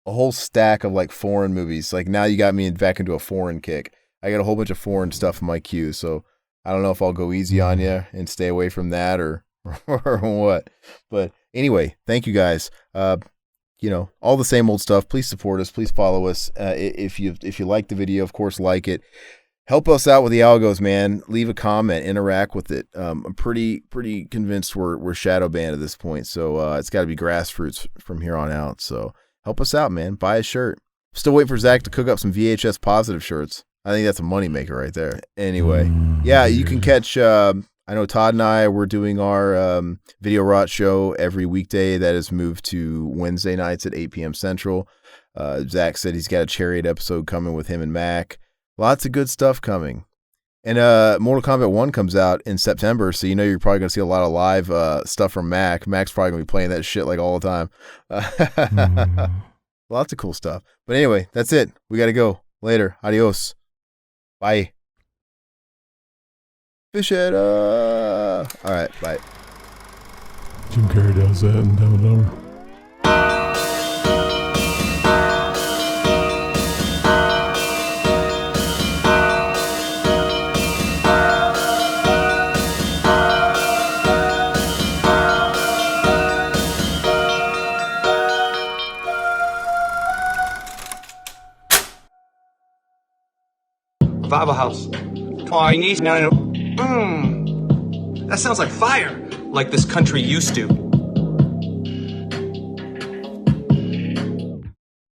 whole stack of like foreign movies. Like now you got me back into a foreign kick. I got a whole bunch of foreign stuff in my queue. So I don't know if I'll go easy on you and stay away from that or what. But anyway, thank you guys. All the same old stuff. Please support us. Please follow us. If you like the video, of course, like it. Help us out with the algos, man. Leave a comment, interact with it. I'm pretty convinced we're shadow banned at this point, so it's got to be grassroots from here on out. So help us out, man. Buy a shirt. Still waiting for Zach to cook up some VHS positive shirts. I think that's a moneymaker right there. Anyway, yeah, you can catch. I know Todd and I we're doing our Video Rot show every weekday. That is moved to Wednesday nights at 8 p.m. Central. Zach said he's got a Chariot episode coming with him and Mac. Lots of good stuff coming. And Mortal Kombat 1 comes out in September, so you're probably going to see a lot of live stuff from Mac. Mac's probably going to be playing that shit like all the time. Lots of cool stuff. But anyway, that's it. We got to go. Later. Adios. Bye. Fish it. All right. Bye. Jim Carrey does that in Dumb and Dumber. Bible house. Chinese. No. That sounds like fire. Like this country used to.